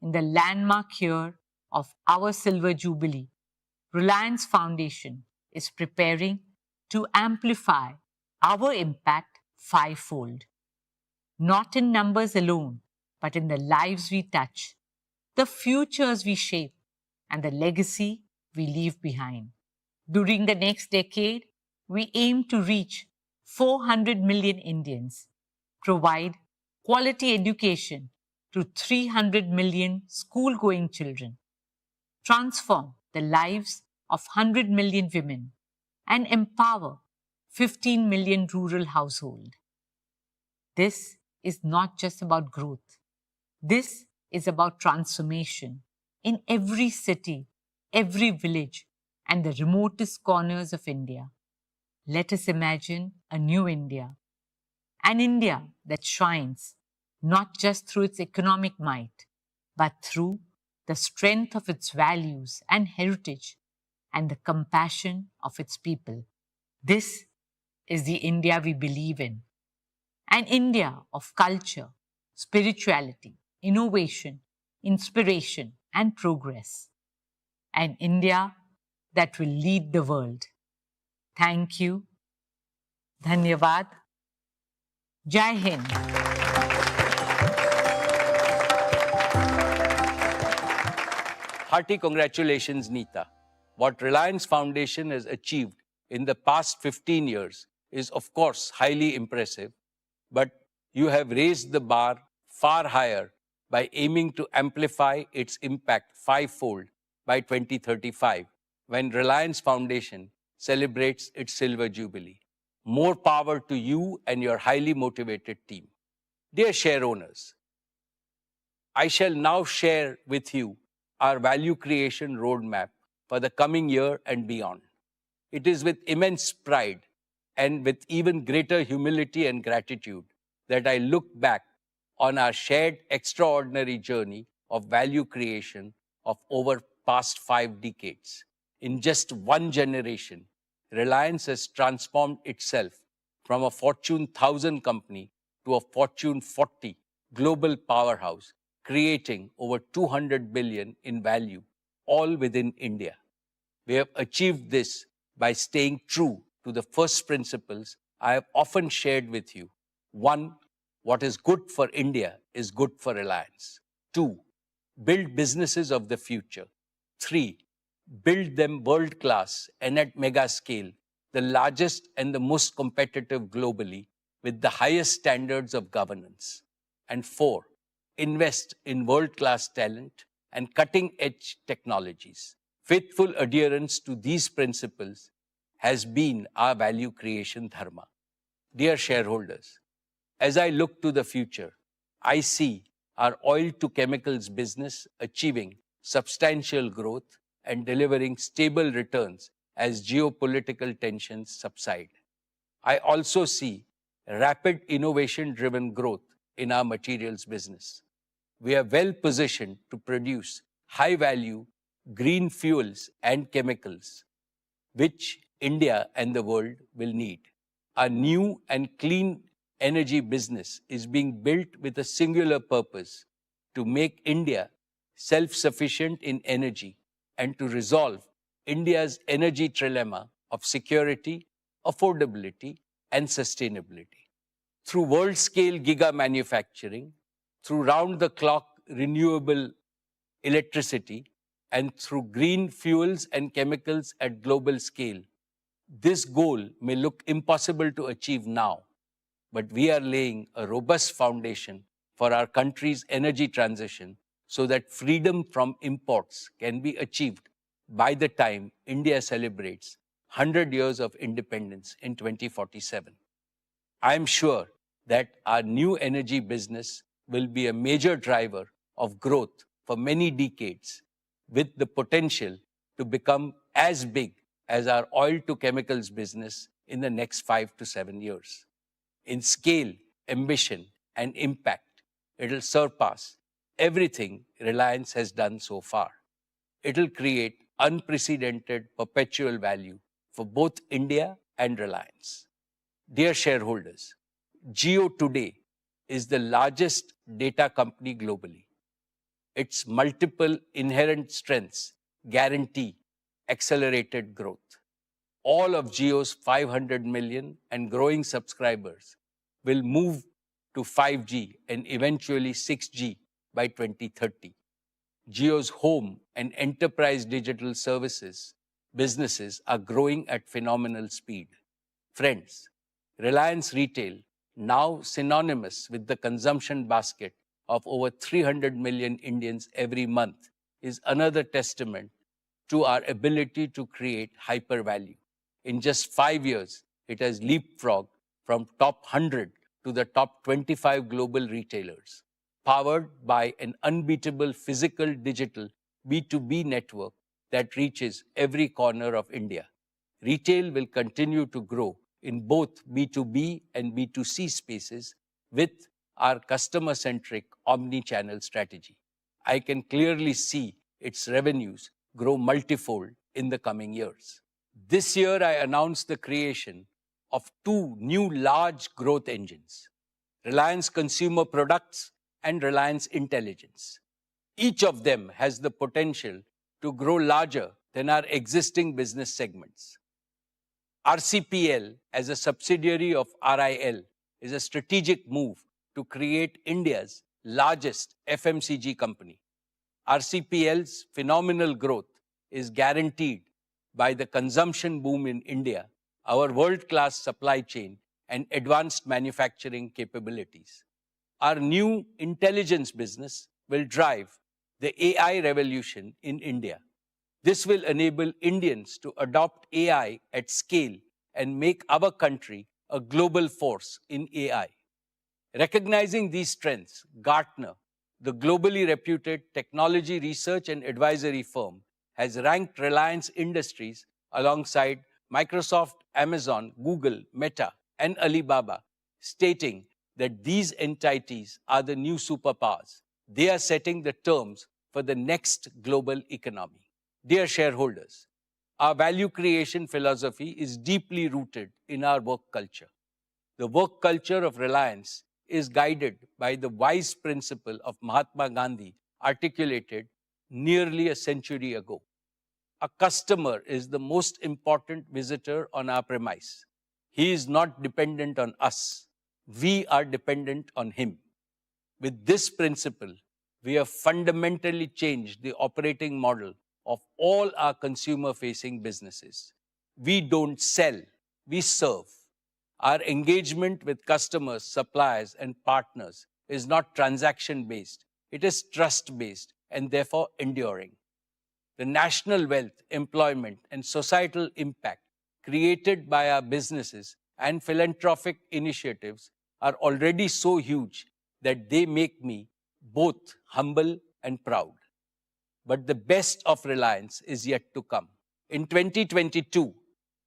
in the landmark year of our Silver Jubilee, Reliance Foundation is preparing to amplify our impact fivefold. Not in numbers alone, but in the lives we touch, the futures we shape, and the legacy we leave behind. During the next decade, we aim to reach 400 million Indians, provide quality education to 300 million school-going children, transform the lives of 100 million women, and empower 15 million rural households. This is not just about growth. This is about transformation in every city, every village, and the remotest corners of India. Let us imagine a new India, an India that shines not just through its economic might, but through the strength of its values and heritage and the compassion of its people. This is the India we believe in, an India of culture, spirituality, innovation, inspiration, and progress. An India that will lead the world. Thank you. Dhanyavad. Jai Hind. Hearty congratulations, Neeta. What Reliance Foundation has achieved in the past 15 years is, of course, highly impressive, but you have raised the bar far higher by aiming to amplify its impact fivefold by 2035, when Reliance Foundation celebrates its Silver Jubilee. More power to you and your highly motivated team. Dear share owners, I shall now share with you our value creation roadmap for the coming year and beyond. It is with immense pride and with even greater humility and gratitude that I look back on our shared extraordinary journey of value creation of over past 5 decades. In just one generation, Reliance has transformed itself from a Fortune 1000 company to a Fortune 40 global powerhouse, creating over 200 billion in value, all within India. We have achieved this by staying true to the first principles I have often shared with you. 1, what is good for India is good for Reliance. 2, build businesses of the future. 3, build them world-class and at mega scale, the largest and the most competitive globally, with the highest standards of governance. And 4, invest in world-class talent and cutting-edge technologies. Faithful adherence to these principles has been our value creation dharma. Dear shareholders, as I look to the future, I see our oil-to-chemicals business achieving substantial growth and delivering stable returns as geopolitical tensions subside. I also see rapid innovation-driven growth in our materials business. We are well positioned to produce high-value green fuels and chemicals, which India and the world will need. Our new and clean energy business is being built with a singular purpose: to make India self-sufficient in energy, and to resolve India's energy trilemma of security, affordability, and sustainability. Through world-scale giga manufacturing, through round-the-clock renewable electricity, and through green fuels and chemicals at global scale, this goal may look impossible to achieve now, but we are laying a robust foundation for our country's energy transition so that freedom from imports can be achieved by the time India celebrates 100 years of independence in 2047. I am sure that our new energy business will be a major driver of growth for many decades, with the potential to become as big as our oil to chemicals business in the next 5 to 7 years. In scale, ambition, and impact, it will surpass everything Reliance has done so far. It will create unprecedented perpetual value for both India and Reliance. Dear shareholders, Jio today is the largest data company globally. Its multiple inherent strengths guarantee accelerated growth. All of Jio's 500 million and growing subscribers will move to 5G and eventually 6G by 2030. Jio's home and enterprise digital services businesses are growing at phenomenal speed. Friends, Reliance Retail, now synonymous with the consumption basket of over 300 million Indians every month, is another testament to our ability to create hyper value. In just 5 years, it has leapfrogged from top 100 to the top 25 global retailers, powered by an unbeatable physical digital B2B network that reaches every corner of India. Retail will continue to grow in both B2B and B2C spaces with our customer-centric omni-channel strategy. I can clearly see its revenues grow multifold in the coming years. This year, I announced the creation of 2 new large growth engines, Reliance Consumer Products and Reliance Intelligence. Each of them has the potential to grow larger than our existing business segments. RCPL, as a subsidiary of RIL, is a strategic move to create India's largest FMCG company. RCPL's phenomenal growth is guaranteed by the consumption boom in India, our world-class supply chain, and advanced manufacturing capabilities. Our new intelligence business will drive the AI revolution in India. This will enable Indians to adopt AI at scale and make our country a global force in AI. Recognizing these strengths, Gartner, the globally reputed technology research and advisory firm, has ranked Reliance Industries alongside Microsoft, Amazon, Google, Meta, and Alibaba, stating that these entities are the new superpowers. They are setting the terms for the next global economy. Dear shareholders, our value creation philosophy is deeply rooted in our work culture. The work culture of Reliance is guided by the wise principle of Mahatma Gandhi, articulated nearly a century ago. A customer is the most important visitor on our premise. He is not dependent on us. We are dependent on him. With this principle, we have fundamentally changed the operating model of all our consumer-facing businesses. We don't sell, we serve. Our engagement with customers, suppliers, and partners is not transaction-based. It is trust-based and therefore enduring. The national wealth, employment, and societal impact created by our businesses and philanthropic initiatives are already so huge that they make me both humble and proud. But the best of Reliance is yet to come. In 2022,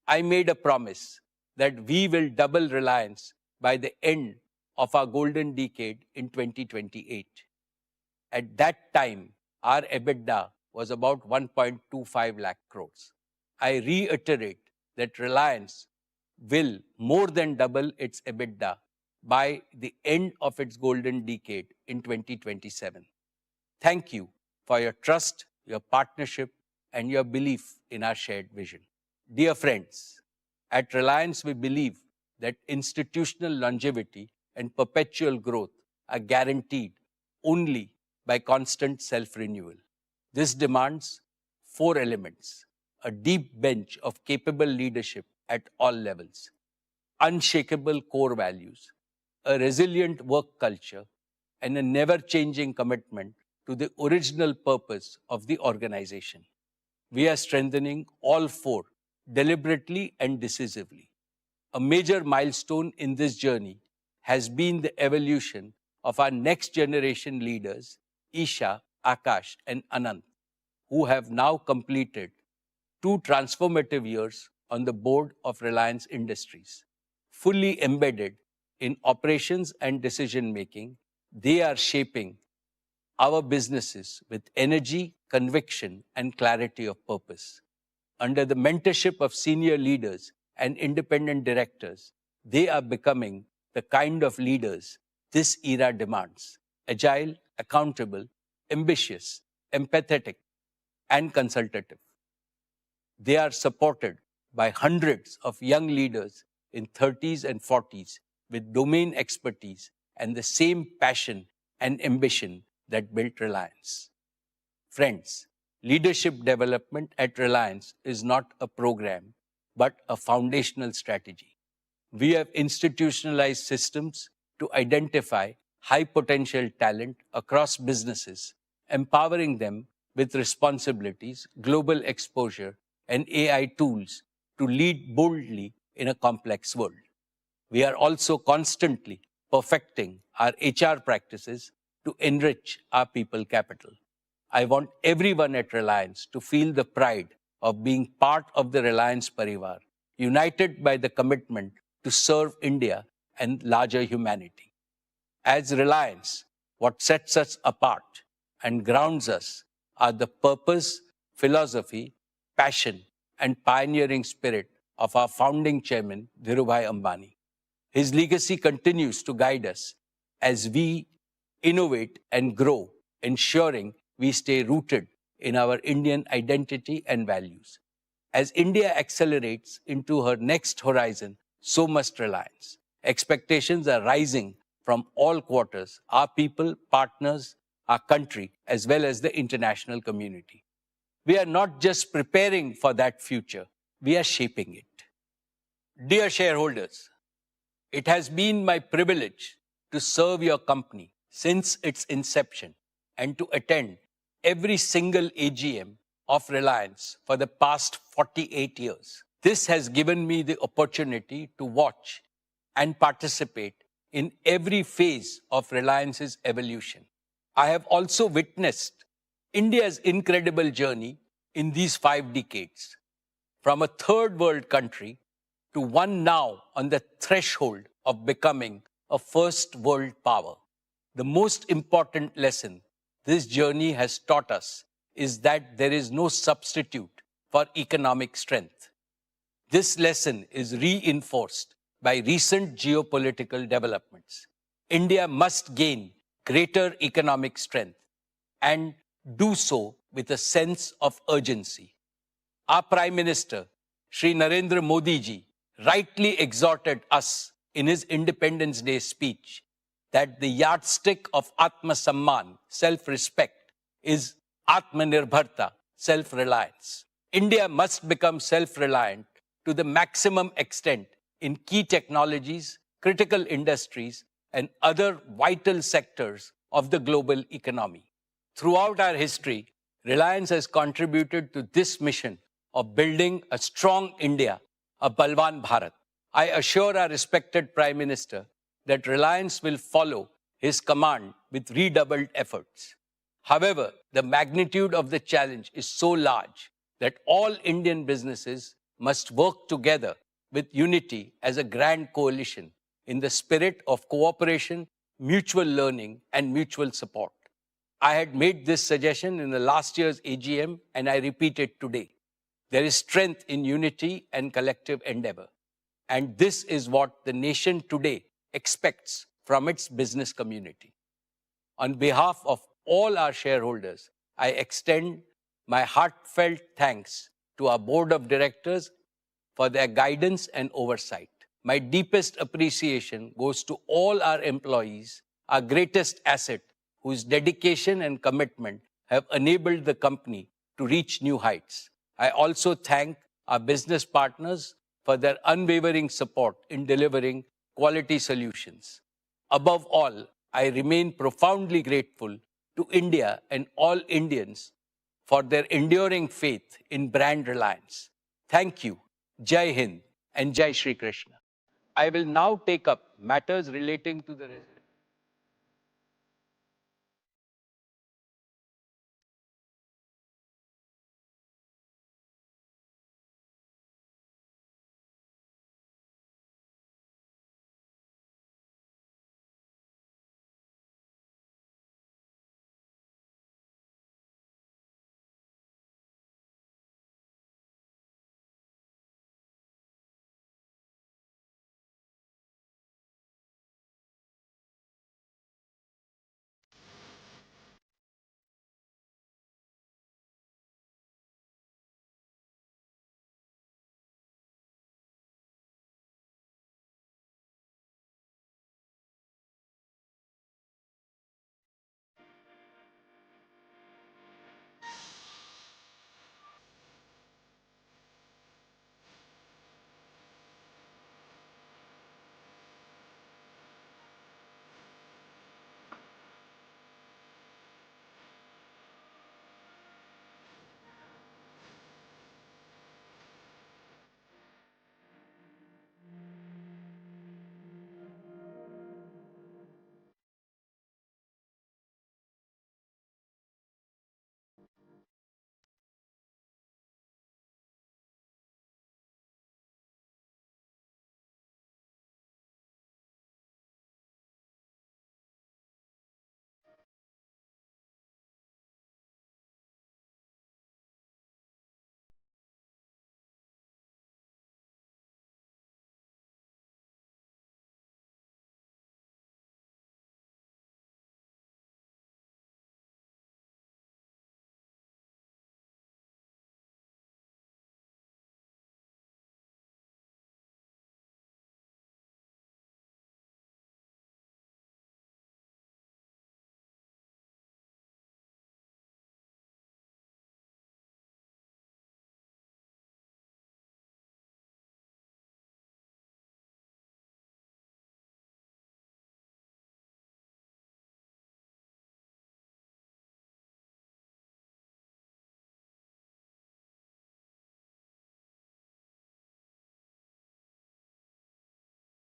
I made a promise that we will double Reliance by the end of our golden decade in 2028. At that time, our EBITDA was about 1.25 lakh crores. I reiterate that Reliance will more than double its EBITDA by the end of its golden decade in 2027. Thank you for your trust, your partnership, and your belief in our shared vision. Dear friends, at Reliance, we believe that institutional longevity and perpetual growth are guaranteed only by constant self-renewal. This demands 4 elements: a deep bench of capable leadership at all levels, unshakable core values, a resilient work culture, and a never-changing commitment to the original purpose of the organization. We are strengthening all 4 deliberately and decisively. A major milestone in this journey has been the evolution of our next generation leaders, Isha, Akash, and Anant, who have now completed 2 transformative years on the board of Reliance Industries. Fully embedded in operations and decision making, they are shaping our businesses with energy, conviction, and clarity of purpose. Under the mentorship of senior leaders and independent directors, they are becoming the kind of leaders this era demands: agile, accountable, ambitious, empathetic, and consultative. They are supported by hundreds of young leaders in 30s and 40s with domain expertise and the same passion and ambition that built Reliance. Friends, leadership development at Reliance is not a program, but a foundational strategy. We have institutionalized systems to identify high potential talent across businesses, empowering them with responsibilities, global exposure, and AI tools to lead boldly in a complex world. We are also constantly perfecting our HR practices to enrich our people capital. I want everyone at Reliance to feel the pride of being part of the Reliance Parivar, united by the commitment to serve India and larger humanity. As Reliance, what sets us apart and grounds us are the purpose, philosophy, passion, and pioneering spirit of our founding chairman, Dhirubhai Ambani. His legacy continues to guide us as we innovate and grow, ensuring we stay rooted in our Indian identity and values. As India accelerates into her next horizon, so must Reliance. Expectations are rising from all quarters: our people, partners, our country, as well as the international community. We are not just preparing for that future, we are shaping it. Dear shareholders, it has been my privilege to serve your company since its inception and to attend every single AGM of Reliance for the past 48 years. This has given me the opportunity to watch and participate in every phase of Reliance's evolution. I have also witnessed India's incredible journey in these 5 decades, from a third world country to one now on the threshold of becoming a first world power. The most important lesson this journey has taught us is that there is no substitute for economic strength. This lesson is reinforced by recent geopolitical developments. India must gain greater economic strength and do so with a sense of urgency. Our Prime Minister, Shri Narendra Modi ji, rightly exhorted us in his Independence Day speech that the yardstick of Atma Samman, self-respect, is Atmanirbharta, self-reliance. India must become self-reliant to the maximum extent in key technologies, critical industries, and other vital sectors of the global economy. Throughout our history, Reliance has contributed to this mission of building a strong India, a Balwan Bharat. I assure our respected Prime Minister that Reliance will follow his command with redoubled efforts. However, the magnitude of the challenge is so large that all Indian businesses must work together with unity as a grand coalition in the spirit of cooperation, mutual learning, and mutual support. I had made this suggestion in the last year's AGM, and I repeat it today. There is strength in unity and collective endeavor. And this is what the nation today expects from its business community. On behalf of all our shareholders, I extend my heartfelt thanks to our board of directors for their guidance and oversight. My deepest appreciation goes to all our employees, our greatest asset, whose dedication and commitment have enabled the company to reach new heights. I also thank our business partners for their unwavering support in delivering quality solutions. Above all, I remain profoundly grateful to India and all Indians for their enduring faith in brand Reliance. Thank you, Jai Hind and Jai Shri Krishna. I will now take up matters relating to the